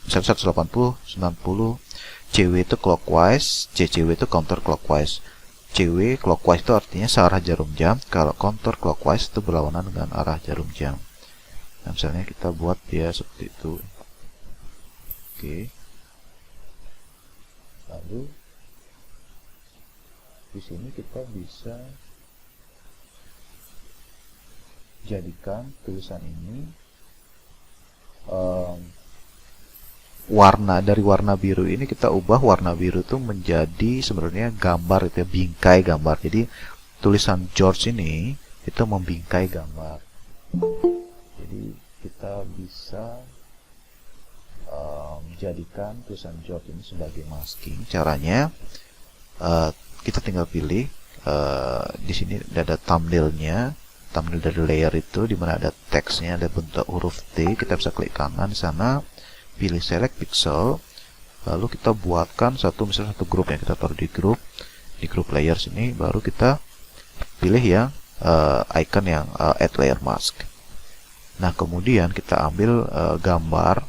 misalnya 180, 90, CW itu clockwise, CCW itu counter clockwise. CW clockwise itu artinya searah jarum jam, kalau counter clockwise itu berlawanan dengan arah jarum jam. Nah, misalnya kita buat dia seperti itu. Oke. Lalu di sini kita bisa jadikan tulisan ini dari warna biru ini kita ubah warna biru itu menjadi sebenarnya gambar itu ya, bingkai gambar. Jadi tulisan George ini itu membingkai gambar. Jadi kita bisa menjadikan tulisan George ini sebagai masking. Caranya kita tinggal pilih di sini ada thumbnailnya, thumbnail dari layer itu, di mana ada teksnya, ada bentuk huruf T. Kita bisa klik kanan di sana, pilih select pixel, lalu kita buatkan misalnya satu grup yang kita taruh di grup layer sini, baru kita pilih yang icon yang add layer mask. Nah, kemudian kita ambil gambar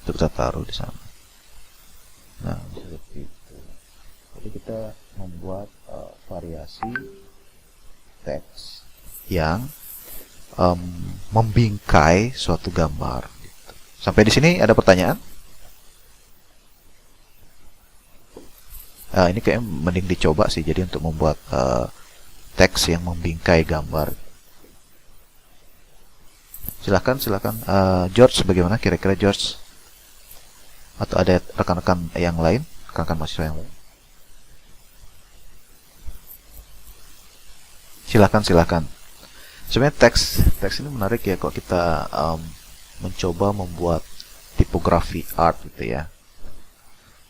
itu kita taruh di sana. Nah, seperti itu. Jadi kita membuat variasi teks yang membingkai suatu gambar. Gitu. Sampai di sini ada pertanyaan? Ini kayak mending dicoba sih. Jadi untuk membuat teks yang membingkai gambar. Silakan George, bagaimana kira-kira George, atau ada rekan-rekan yang lain, rekan-rekan mahasiswa yang lain? Silakan. Sebenarnya teks ini menarik ya, kok kita mencoba membuat tipografi art gitu ya.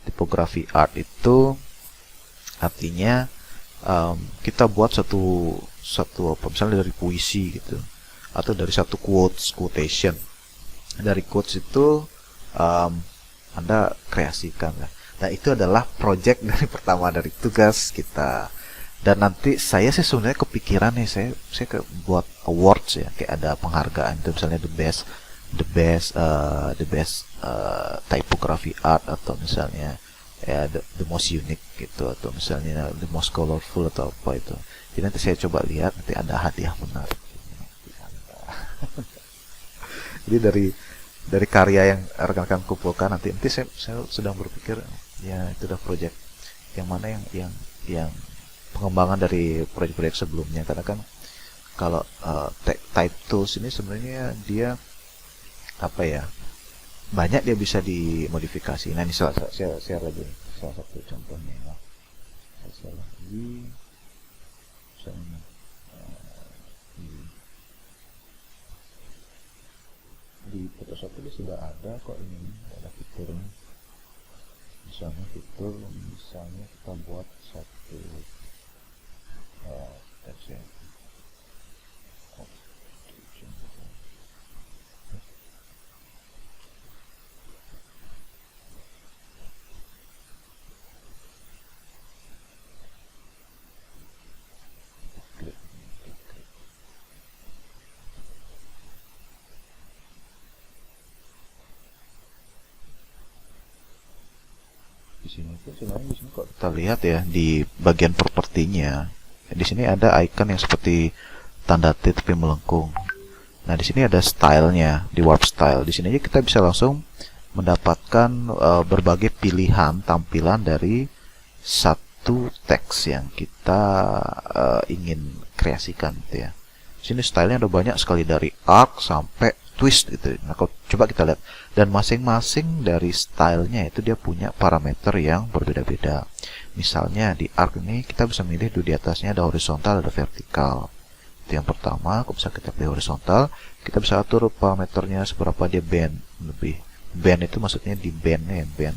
Tipografi art itu artinya kita buat satu apa, misalnya dari puisi gitu, atau dari satu quotation. Dari quotes itu Anda kreasikan lah. Nah, itu adalah project dari pertama, dari tugas kita. Dan nanti saya sih sebenarnya kepikiran nih, saya buat awards ya, kayak ada penghargaan itu, misalnya the best typography art, atau misalnya ya the most unique gitu, atau misalnya the most colorful atau apa itu. Jadi nanti saya coba lihat, nanti ada hadiah menarik. Jadi dari karya yang rekan-rekan kumpulkan, nanti saya sedang berpikir ya, itu udah project yang mana yang pengembangan dari proyek-proyek sebelumnya. Karena kan kalau type tools ini sebenarnya dia apa ya, banyak dia bisa dimodifikasi. Nah, ini saya share lagi salah satu contohnya. Saya share lagi, misalnya di Photoshop ini sudah ada kok, ini ada fiturnya. Misalnya kita buat satu teks ya. Sebenarnya di sini kok kita lihat ya, di bagian propertinya, di sini ada icon yang seperti tanda T tapi melengkung. Nah, di sini ada stylenya, di warp style. Di sini aja kita bisa langsung mendapatkan berbagai pilihan tampilan dari satu teks yang kita ingin kreasikan gitu ya. Di sini stylenya ada banyak sekali, dari arc sampai twist gitu. Nah, kalau coba kita lihat, dan masing-masing dari stylenya itu dia punya parameter yang berbeda-beda. Misalnya di arc ini kita bisa milih di atasnya ada horizontal, ada vertikal. Itu yang pertama. Kalau bisa kita pilih horizontal, kita bisa atur parameternya seberapa dia bend lebih. Bend itu maksudnya di bandnya ya, bend.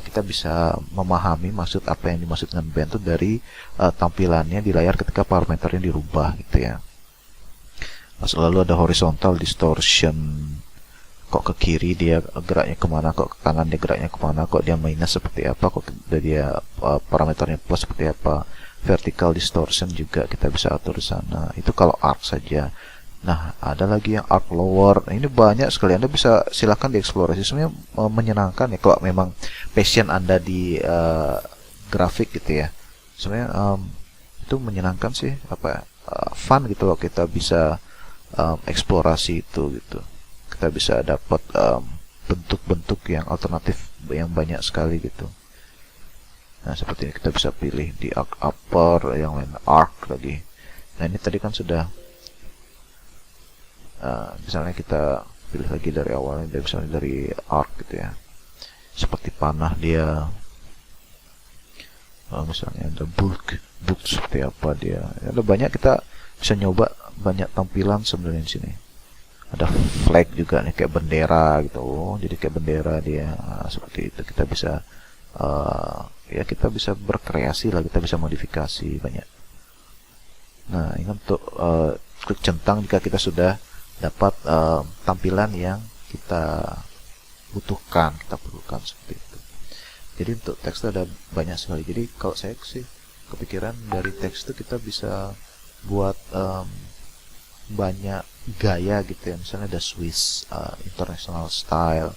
Kita bisa memahami maksud apa yang dimaksud dengan bend itu dari tampilannya di layar ketika parameternya dirubah gitu ya. Lalu ada horizontal distortion, kok ke kiri dia geraknya kemana, kok ke kanan dia geraknya kemana, kok dia minus seperti apa, kok dia parameternya plus seperti apa. Vertical distortion juga kita bisa atur di sana. Itu kalau arc saja. Nah, ada lagi yang arc lower. Nah, ini banyak sekali, Anda bisa silakan dieksplorasi. Sebenarnya menyenangkan ya kalau memang passion Anda di grafik gitu ya. Sebenarnya itu menyenangkan sih, apa fun gitu loh, kita bisa eksplorasi itu gitu. Kita bisa dapat bentuk-bentuk yang alternatif yang banyak sekali gitu. Nah, seperti ini kita bisa pilih di arc upper, yang lain arc lagi. Nah, ini tadi kan sudah misalnya kita pilih lagi dari awalnya, misalnya dari arc gitu ya. Seperti panah dia, misalnya ada book seperti apa dia. Ada banyak, kita bisa nyoba banyak tampilan sebenarnya di sini. Ada flag juga nih, kayak bendera gitu. Jadi kayak bendera dia, seperti itu. Kita bisa ya kita bisa berkreasi lah, kita bisa modifikasi banyak. Nah, ini untuk klik centang jika kita sudah dapat tampilan yang kita butuhkan, kita perlukan seperti itu. Jadi untuk teks itu ada banyak sekali. Jadi kalau saya sih kepikiran dari teks itu kita bisa buat banyak gaya gitu ya. Misalnya ada Swiss international style,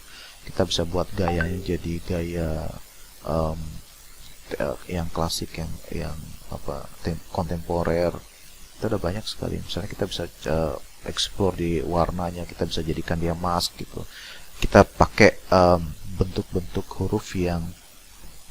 kita bisa buat gayanya jadi gaya yang klasik, yang apa kontemporer. Itu ada banyak sekali. Misalnya kita bisa explore di warnanya, kita bisa jadikan dia mask gitu. Kita pakai bentuk-bentuk huruf yang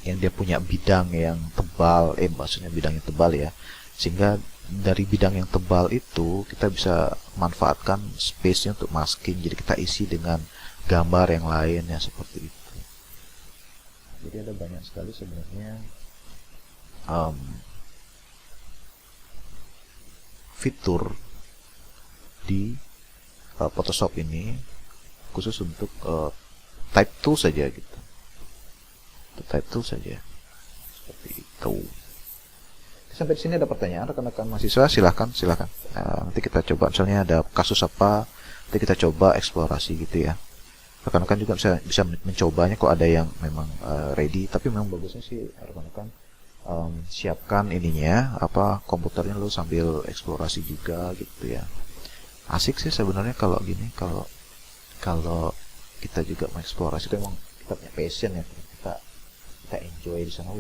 dia punya bidang yang tebal, maksudnya bidang yang tebal ya, sehingga dari bidang yang tebal itu kita bisa manfaatkan space-nya untuk masking, jadi kita isi dengan gambar yang lain ya seperti itu. Jadi ada banyak sekali sebenarnya fitur di Photoshop ini khusus untuk type tool saja gitu. Untuk type tool saja seperti itu. Sampai di sini ada pertanyaan rekan-rekan mahasiswa, silahkan. Nanti kita coba, misalnya ada kasus apa, nanti kita coba eksplorasi gitu ya. Rekan-rekan juga bisa mencobanya kok ada yang memang ready, tapi memang bagusnya sih rekan-rekan siapkan ininya, komputernya lo sambil eksplorasi juga gitu ya. Asik sih sebenarnya kalau gini, kalau kita juga mengeksplorasi itu emang kita punya passion ya, kita enjoy di sana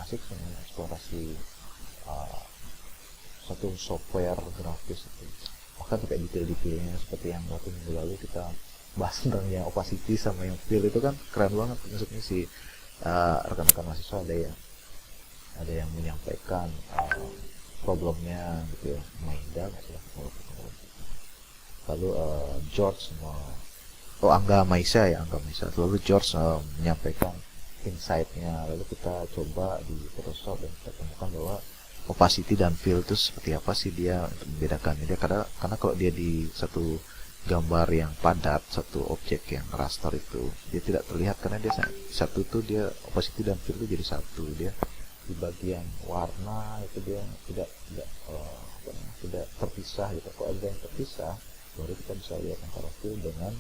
asik sebenarnya eksplorasi satu software grafis itu. Bahkan sampai detail-detailnya seperti yang waktu minggu lalu kita bahas tentang yang opacity sama yang fill itu kan keren banget. Maksudnya si rekan-rekan mahasiswa ada yang menyampaikan problemnya gitu ya, Maida lalu George Angga Maisa lalu George menyampaikan insight-nya, lalu kita coba di Photoshop dan kita temukan bahwa opacity dan fill itu seperti apa sih dia untuk membedakannya. Dia karena kalau dia di satu gambar yang padat, satu objek yang raster itu dia tidak terlihat karena dia satu tuh dia opacity dan fill itu jadi satu. Dia di bagian warna itu dia tidak terpisah gitu. Kalau ada yang terpisah baru kita bisa lihat antara fill dengan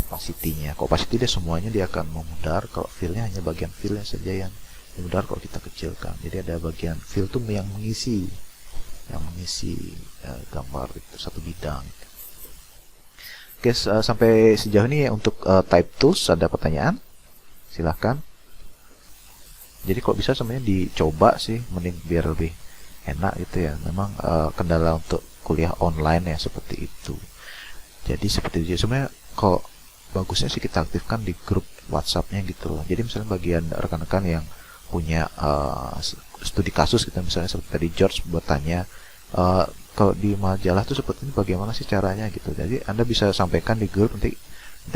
opacity-nya. Kalau opacity dia semuanya dia akan memudar, kalau fill-nya hanya bagian fill-nya saja yang memudar kalau kita kecilkan. Jadi ada bagian fill itu yang mengisi gambar itu satu bidang. Oke, sampai sejauh ini untuk type tools ada pertanyaan? Silahkan. Jadi kalau bisa sebenarnya dicoba sih, mending biar lebih enak gitu ya. Memang kendala untuk kuliah online ya seperti itu. Jadi seperti itu sebenarnya kalau bagusnya sih kita aktifkan di grup WhatsApp-nya gitu loh. Jadi misalnya bagian rekan-rekan yang punya studi kasus kita misalnya seperti tadi George bertanya kalau di majalah tuh seperti ini bagaimana sih caranya gitu. Jadi Anda bisa sampaikan di grup, nanti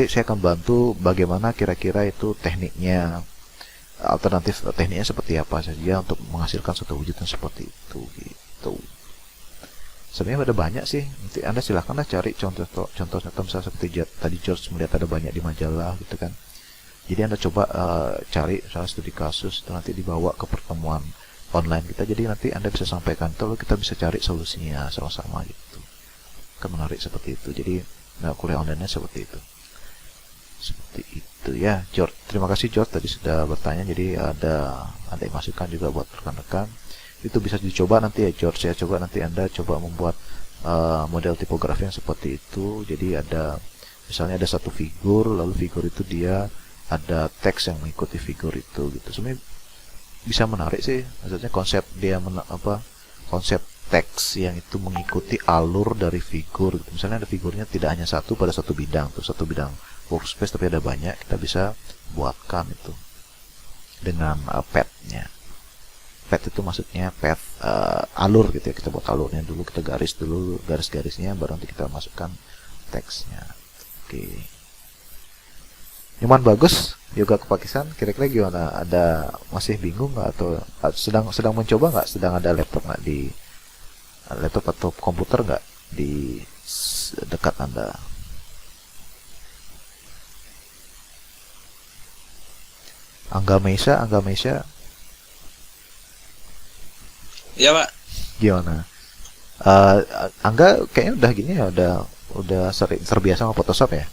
saya akan bantu bagaimana kira-kira itu tekniknya, alternatif tekniknya seperti apa saja untuk menghasilkan suatu wujud yang seperti itu gitu. Sebenarnya ada banyak sih, nanti Anda silahkanlah cari contoh-contoh misalnya seperti tadi George melihat ada banyak di majalah gitu kan. Jadi Anda coba cari misalnya studi kasus itu nanti dibawa ke pertemuan online kita, jadi nanti Anda bisa sampaikan itu, lalu kita bisa cari solusinya sama-sama gitu. Kan menarik seperti itu. Jadi kuliah online-nya seperti itu ya George. Terima kasih George tadi sudah bertanya. Jadi ada yang masukan juga buat rekan-rekan. Itu bisa dicoba nanti ya George ya. Coba nanti Anda coba membuat model tipografi yang seperti itu. Jadi misalnya ada satu figur, lalu figur itu dia ada teks yang mengikuti figur itu gitu. Sebenarnya bisa menarik sih. Maksudnya konsep konsep teks yang itu mengikuti alur dari figur gitu. Misalnya ada figurnya tidak hanya satu pada satu bidang, tuh satu bidang workspace tapi ada banyak, kita bisa buatkan itu dengan pad-nya. Pad itu maksudnya pad alur gitu ya, kita buat alurnya dulu, kita garis dulu garis-garisnya, baru nanti kita masukkan teksnya. Oke. Nyaman bagus yoga kepakisan, kira-kira gimana? Ada masih bingung nggak atau sedang mencoba nggak? Sedang ada laptop nggak di laptop atau komputer nggak di dekat Anda? Angga Meisha. Iya Pak. Gimana? Angga kayaknya udah gini ya, udah sering terbiasa sama Photoshop ya?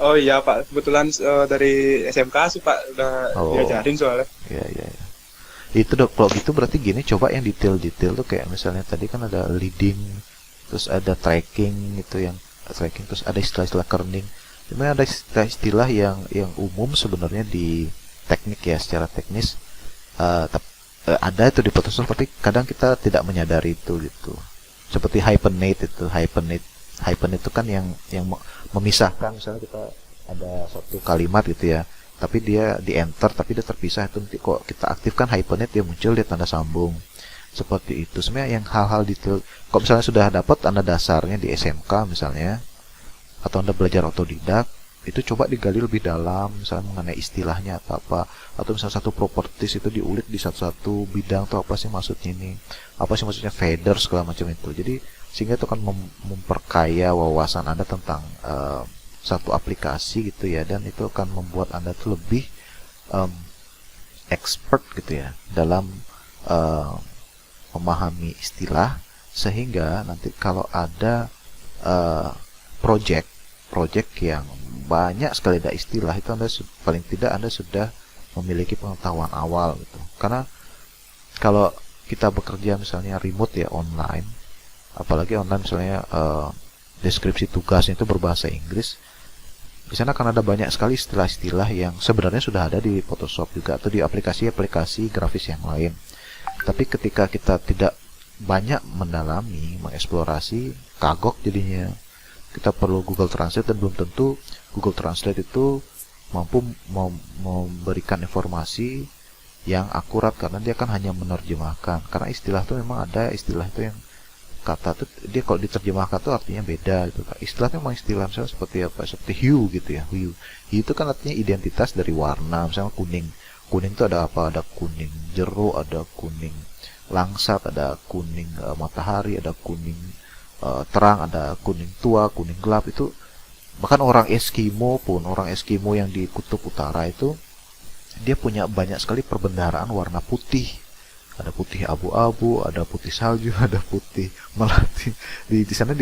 Oh iya Pak, kebetulan dari SMK sih Pak udah diajarin soalnya. Iya. Itu dok, kalau gitu berarti gini, coba yang detail-detail tuh kayak misalnya tadi kan ada leading, terus ada tracking gitu, yang tracking, terus ada istilah-istilah kerning. Sebenarnya ada istilah yang umum sebenarnya di teknik ya, secara teknis ada itu di Photoshop, tapi kadang kita tidak menyadari itu gitu. Seperti hyphenate itu kan yang memisahkan, misalnya kita ada satu kalimat gitu ya, tapi dia di enter tapi dia terpisah, itu nanti kok kita aktifkan hyphenate dia muncul dia tanda sambung. seperti itu. Sebenarnya yang hal-hal detail, kalau misalnya sudah dapat Anda dasarnya di SMK misalnya, atau Anda belajar otodidak, itu coba digali lebih dalam, misalnya mengenai istilahnya atau apa, atau misalnya satu properties itu diulik di satu-satu bidang tuh apa sih maksudnya ini, apa sih maksudnya feather segala macam itu. Jadi sehingga itu akan memperkaya wawasan Anda tentang satu aplikasi gitu ya, dan itu akan membuat Anda tuh lebih expert gitu ya dalam memahami istilah, sehingga nanti kalau ada project yang banyak sekali ada istilah itu, Anda paling tidak Anda sudah memiliki pengetahuan awal gitu. Karena kalau kita bekerja misalnya remote ya, online, apalagi online misalnya deskripsi tugasnya itu berbahasa Inggris, di sana akan ada banyak sekali istilah-istilah yang sebenarnya sudah ada di Photoshop juga atau di aplikasi-aplikasi grafis yang lain. Tapi ketika kita tidak banyak mendalami, mengeksplorasi, kagok jadinya. Kita perlu Google Translate, dan belum tentu Google Translate itu mampu memberikan informasi yang akurat, karena dia kan hanya menerjemahkan. Karena istilah itu memang ada istilah itu yang kata itu dia kalau diterjemahkan tuh artinya beda gitu. Istilah itu memang istilah, misalnya seperti apa, seperti hue gitu ya. Hue itu kan artinya identitas dari warna. Misalnya kuning itu ada apa, ada kuning jeruk, ada kuning langsat, ada kuning matahari, ada kuning terang, ada kuning tua, kuning gelap. Itu bahkan orang Eskimo yang di kutub utara itu dia punya banyak sekali perbendaharaan warna putih. Ada putih abu-abu, ada putih salju, ada putih melati. Di sana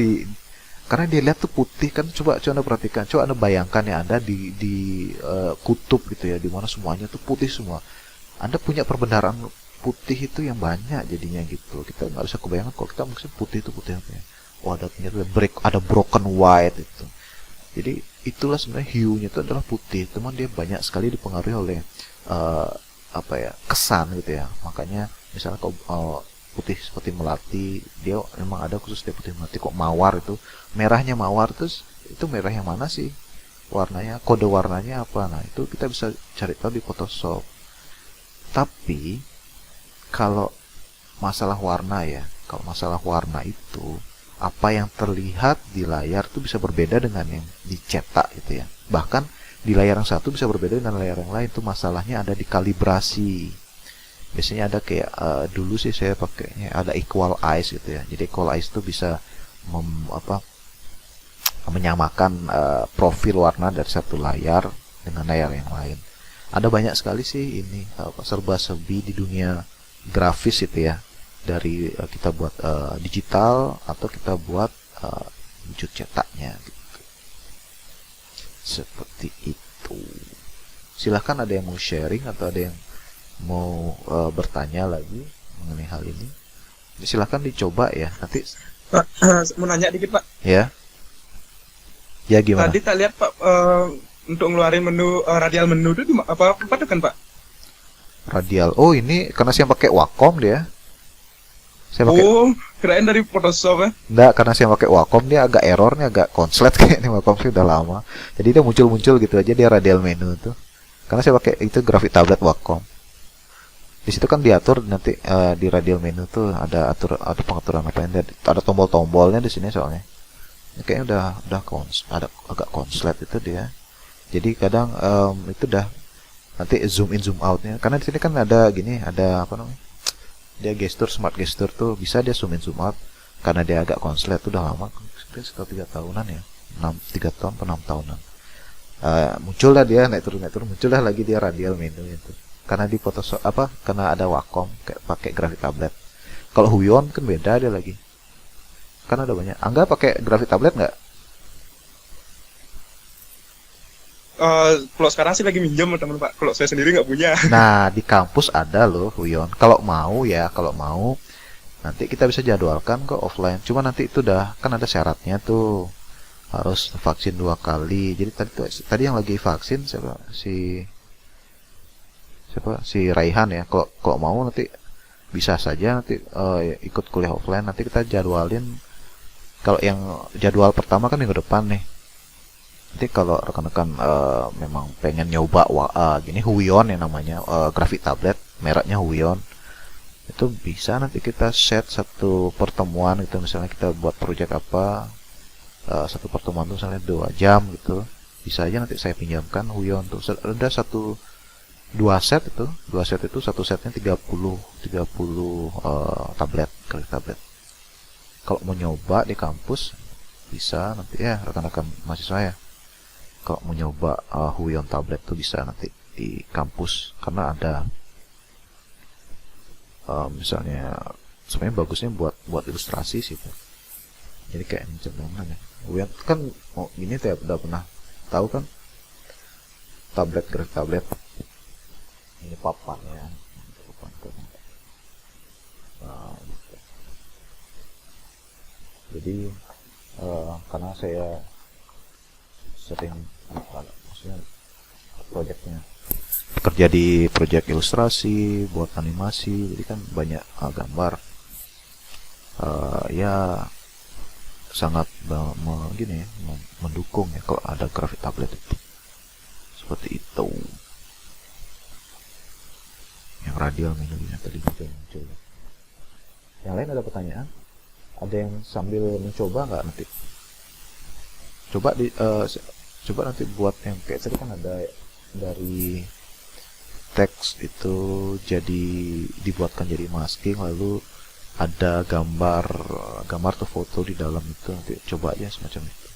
karena dia lihat tuh putih kan, coba Anda perhatikan, coba Anda bayangkan ya, Anda di kutub gitu ya, di mana semuanya tuh putih semua. Anda punya perbendaharaan putih itu yang banyak jadinya gitu. Kita nggak bisa kebayangkan kalau kita maksudnya putih itu putih apa ya. Oh, ada ternyata ada broken white itu. Jadi itulah sebenarnya hue-nya itu adalah putih, teman dia banyak sekali dipengaruhi oleh kesan gitu ya. Makanya misalnya kalau putih seperti melati, dia memang ada khusus dia putih melati. Kok mawar itu merahnya mawar, terus itu merah yang mana sih warnanya, kode warnanya apa? Nah itu kita bisa cari tahu di Photoshop. Tapi kalau masalah warna ya, kalau masalah warna itu apa yang terlihat di layar itu bisa berbeda dengan yang dicetak gitu ya. Bahkan di layar yang satu bisa berbeda dengan layar yang lain. Itu masalahnya ada di kalibrasi. Biasanya ada kayak dulu sih saya pakainya ada equal eyes gitu ya. Jadi equal eyes itu bisa menyamakan profil warna dari satu layar dengan layar yang lain. Ada banyak sekali sih ini serba-serbi di dunia grafis itu ya. Dari kita buat digital atau kita buat wujud cetaknya gitu. Seperti itu. Silahkan ada yang mau sharing atau ada yang mau bertanya lagi mengenai hal ini. Silahkan dicoba ya. Nanti Pak, mau nanya dikit Pak. Ya. Ya gimana? Tadi tak lihat Pak, untuk ngeluarin menu radial menu itu apa tuh kan Pak? Radial. Oh ini karena saya pakai Wacom dia. Saya pakai, kirain dari Photoshop ya? Enggak, karena saya pakai Wacom dia agak errornya agak konslet kayaknya. Wacom sih udah lama. Jadi dia muncul gitu aja dia radial menu tuh. Karena saya pakai itu grafik tablet Wacom. Di situ kan diatur nanti di radial menu tuh ada pengaturan apa yang ada tombol-tombolnya di sini soalnya. Kayaknya udah ada agak konslet itu dia. Jadi kadang itu udah nanti zoom in zoom outnya. Karena di sini kan ada gini, ada apa namanya? Dia smart gesture tuh bisa dia zoom in zoom out. Karena dia agak konslet tuh udah lama, sekitar 3 tahunan ya, 3 tahun atau 6 tahunan. Muncullah dia naik turun muncullah lagi dia radial menu itu. Karena di Photoshop karena ada Wacom kayak pakai grafik tablet. Kalau Huion kan beda dia lagi. Kan ada banyak. Angga pakai grafik tablet nggak? Kalau sekarang sih lagi minjem teman Pak. Kalau saya sendiri nggak punya. Nah, di kampus ada loh Huion. Kalau mau nanti kita bisa jadwalkan ke offline. Cuma nanti itu kan ada syaratnya tuh. Harus vaksin 2 kali. Jadi tadi yang lagi vaksin si Raihan ya. Kalau mau nanti bisa saja nanti ikut kuliah offline. Nanti kita jadwalin. Kalau yang jadwal pertama kan minggu depan nih. Nanti kalau rekan-rekan memang pengen nyoba gini Huion yang namanya grafik tablet, mereknya Huion. itu bisa nanti kita set satu pertemuan gitu, misalnya kita buat project apa, satu pertemuan itu misalnya 2 jam gitu, bisa aja nanti saya pinjamkan Huion tuh. Ada dua set itu satu setnya 30 tablet, kali tablet. Kalau mau nyoba di kampus bisa nanti ya rekan-rekan mahasiswa ya, kalau mau nyoba Huion tablet tuh bisa nanti di kampus, karena ada misalnya sebenarnya bagusnya buat ilustrasi sih tuh. Jadi kayak ini contohnya ya. Huion kan ini tuh ya, udah pernah tahu kan tablet, grafik tablet ini papannya, papan tuh. Nah, gitu. Jadi karena saya sering maksudnya proyeknya kerja di proyek ilustrasi buat animasi, jadi kan banyak gambar, ya sangat gini ya, mendukung ya kalau ada grafik tablet itu. Seperti itu. Yang radial menunya tadi muncul. Yang lain ada pertanyaan? Ada yang sambil mencoba nggak nanti? Coba nanti buat yang kayak tadi kan ada dari teks itu jadi dibuatkan jadi masking, lalu ada gambar atau foto di dalam itu, nanti coba aja semacam itu.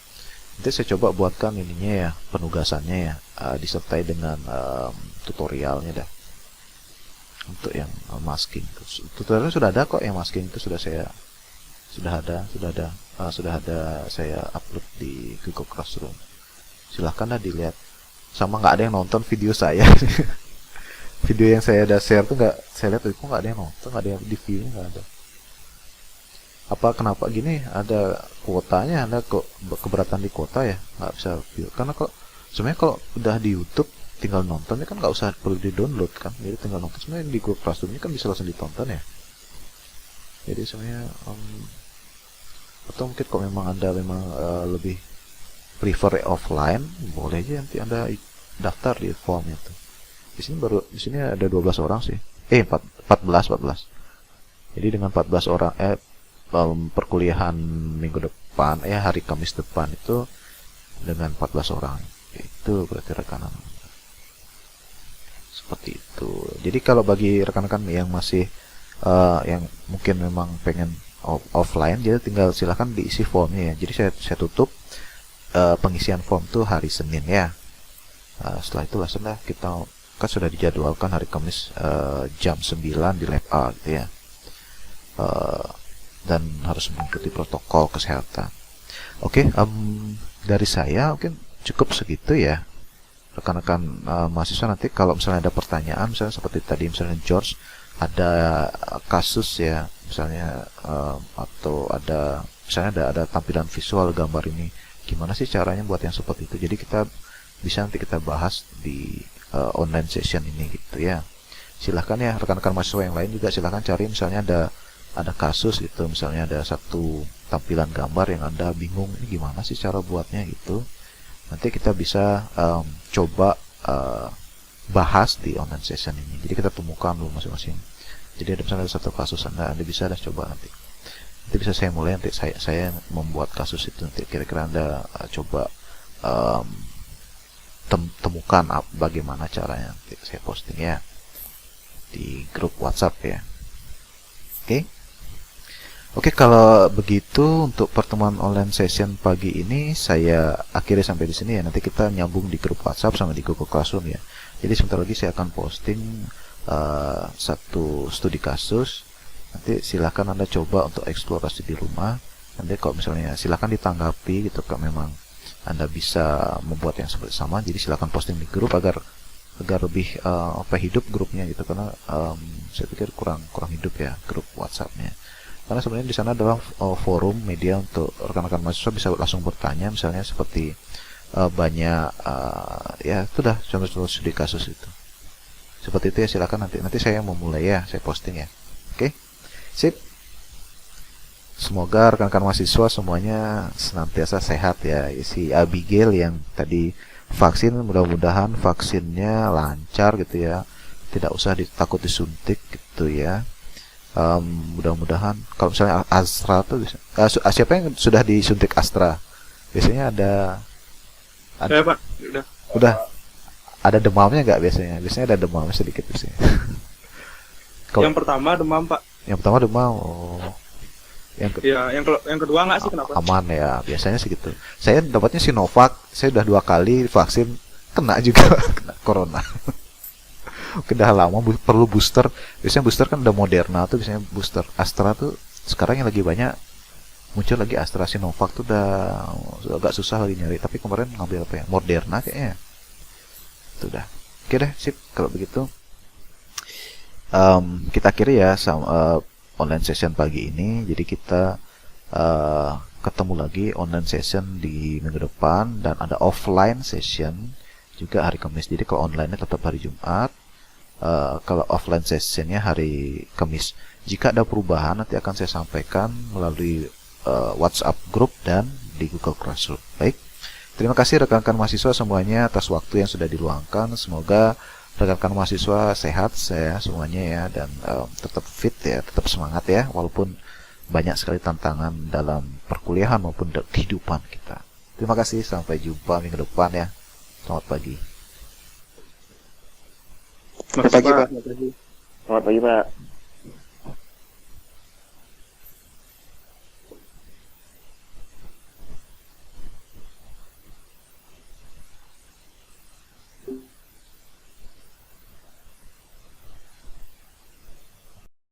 Nanti saya coba buatkan ininya ya, penugasannya ya, disertai dengan tutorialnya dah. Untuk yang masking tutorialnya sudah ada kok, yang masking itu sudah ada saya upload di Google Classroom. Silahkan dah dilihat. Sama nggak ada yang nonton video saya. Video yang saya ada share tuh nggak, saya lihat kok nggak ada yang nonton, nggak ada yang di view-nya, nggak ada. Kenapa gini? Ada kuotanya, ada kok keberatan di kuota ya, nggak bisa view. Karena kok sebenarnya kalau udah di YouTube tinggal nontonnya kan nggak usah perlu di download kan, jadi tinggal nonton. Sebenarnya di Google Classroom ini kan bisa langsung ditonton ya. Jadi sebenarnya atau mungkin kok memang anda lebih prefer offline, boleh aja nanti anda daftar di formnya tuh. Di sini ada 12 orang sih. 14. Jadi dengan 14 orang perkuliahan minggu depan, hari Kamis depan itu dengan 14 orang. Itu berarti rekanan. Seperti itu. Jadi kalau bagi rekan-rekan yang masih yang mungkin memang pengen offline, jadi tinggal silahkan diisi formnya ya. Jadi saya tutup pengisian form tuh hari Senin ya. Setelah itu langsung kita kan sudah dijadwalkan hari Kamis jam 9 di lab A gitu ya, dan harus mengikuti protokol kesehatan. Oke, dari saya mungkin cukup segitu ya rekan-rekan mahasiswa. Nanti kalau misalnya ada pertanyaan, misalnya seperti tadi misalnya George ada kasus ya misalnya, atau ada misalnya ada tampilan visual gambar ini, gimana sih caranya buat yang seperti itu, jadi kita bisa nanti kita bahas di online session ini gitu ya. Silahkan ya rekan-rekan mahasiswa yang lain juga silahkan cari, misalnya ada kasus gitu, misalnya ada satu tampilan gambar yang anda bingung ini gimana sih cara buatnya gitu, nanti kita bisa coba bahas di online session ini. Jadi kita temukan dulu masing-masing. Jadi ada misalnya satu kasus anda bisa coba nanti bisa saya mulai, nanti saya membuat kasus itu, nanti kira-kira anda coba temukan bagaimana caranya, nanti saya posting ya di grup WhatsApp ya. Oke, kalau begitu untuk pertemuan online session pagi ini saya akhiri sampai di sini ya. Nanti kita nyambung di grup WhatsApp sama di Google Classroom ya. Jadi sebentar lagi saya akan posting satu studi kasus. Nanti silakan anda coba untuk eksplorasi di rumah. Nanti kalau misalnya silakan ditanggapi gitu, kalau memang anda bisa membuat yang seperti sama. Jadi silakan posting di grup agar lebih hidup grupnya gitu, karena saya pikir kurang hidup ya grup WhatsAppnya. Karena sebenarnya di sana adalah forum media untuk rekan-rekan mahasiswa bisa langsung bertanya, misalnya seperti banyak ya itu dah contoh-contoh studi kasus itu. Seperti itu ya, silakan nanti saya memulai ya, saya posting ya. Oke. Sip. Semoga rekan-rekan mahasiswa semuanya senantiasa sehat ya. Si Abigail yang tadi vaksin, mudah-mudahan vaksinnya lancar gitu ya. Tidak usah takut disuntik gitu ya. Mudah-mudahan kalau misalnya Astra tuh siapa yang sudah disuntik Astra? Biasanya ada Ya Pak, udah ada demamnya nggak biasanya? Biasanya ada demamnya sedikit biasanya. yang pertama demam Pak. Yang pertama demam. Oh. Ya, yang kedua nggak sih, kenapa? Aman ya, biasanya sih gitu. Saya dapatnya Sinovac, saya udah 2 kali vaksin, kena juga kena corona. Udah lama perlu booster. Biasanya booster kan udah Moderna tuh, biasanya booster. Astra tuh sekarang yang lagi banyak muncul lagi Astra. Sinovac tuh udah agak susah lagi nyari. Tapi kemarin ngambil apa ya? Moderna kayaknya. Itu udah. Oke deh, sip kalau begitu. Kita akhiri ya sama online session pagi ini. Jadi kita ketemu lagi online session di minggu depan, dan ada offline session juga hari Kamis. Jadi kalau online-nya tetap hari Jumat, kalau offline sessionnya hari Kamis. Jika ada perubahan nanti akan saya sampaikan melalui WhatsApp group dan di Google Classroom. Baik, terima kasih rekan-rekan mahasiswa semuanya atas waktu yang sudah diluangkan. Semoga rekan-rekan mahasiswa sehat saya semuanya ya, dan tetap fit ya, tetap semangat ya, walaupun banyak sekali tantangan dalam perkuliahan maupun kehidupan kita. Terima kasih, sampai jumpa minggu depan ya. Selamat pagi. Selamat pagi Pak. Selamat pagi Pak.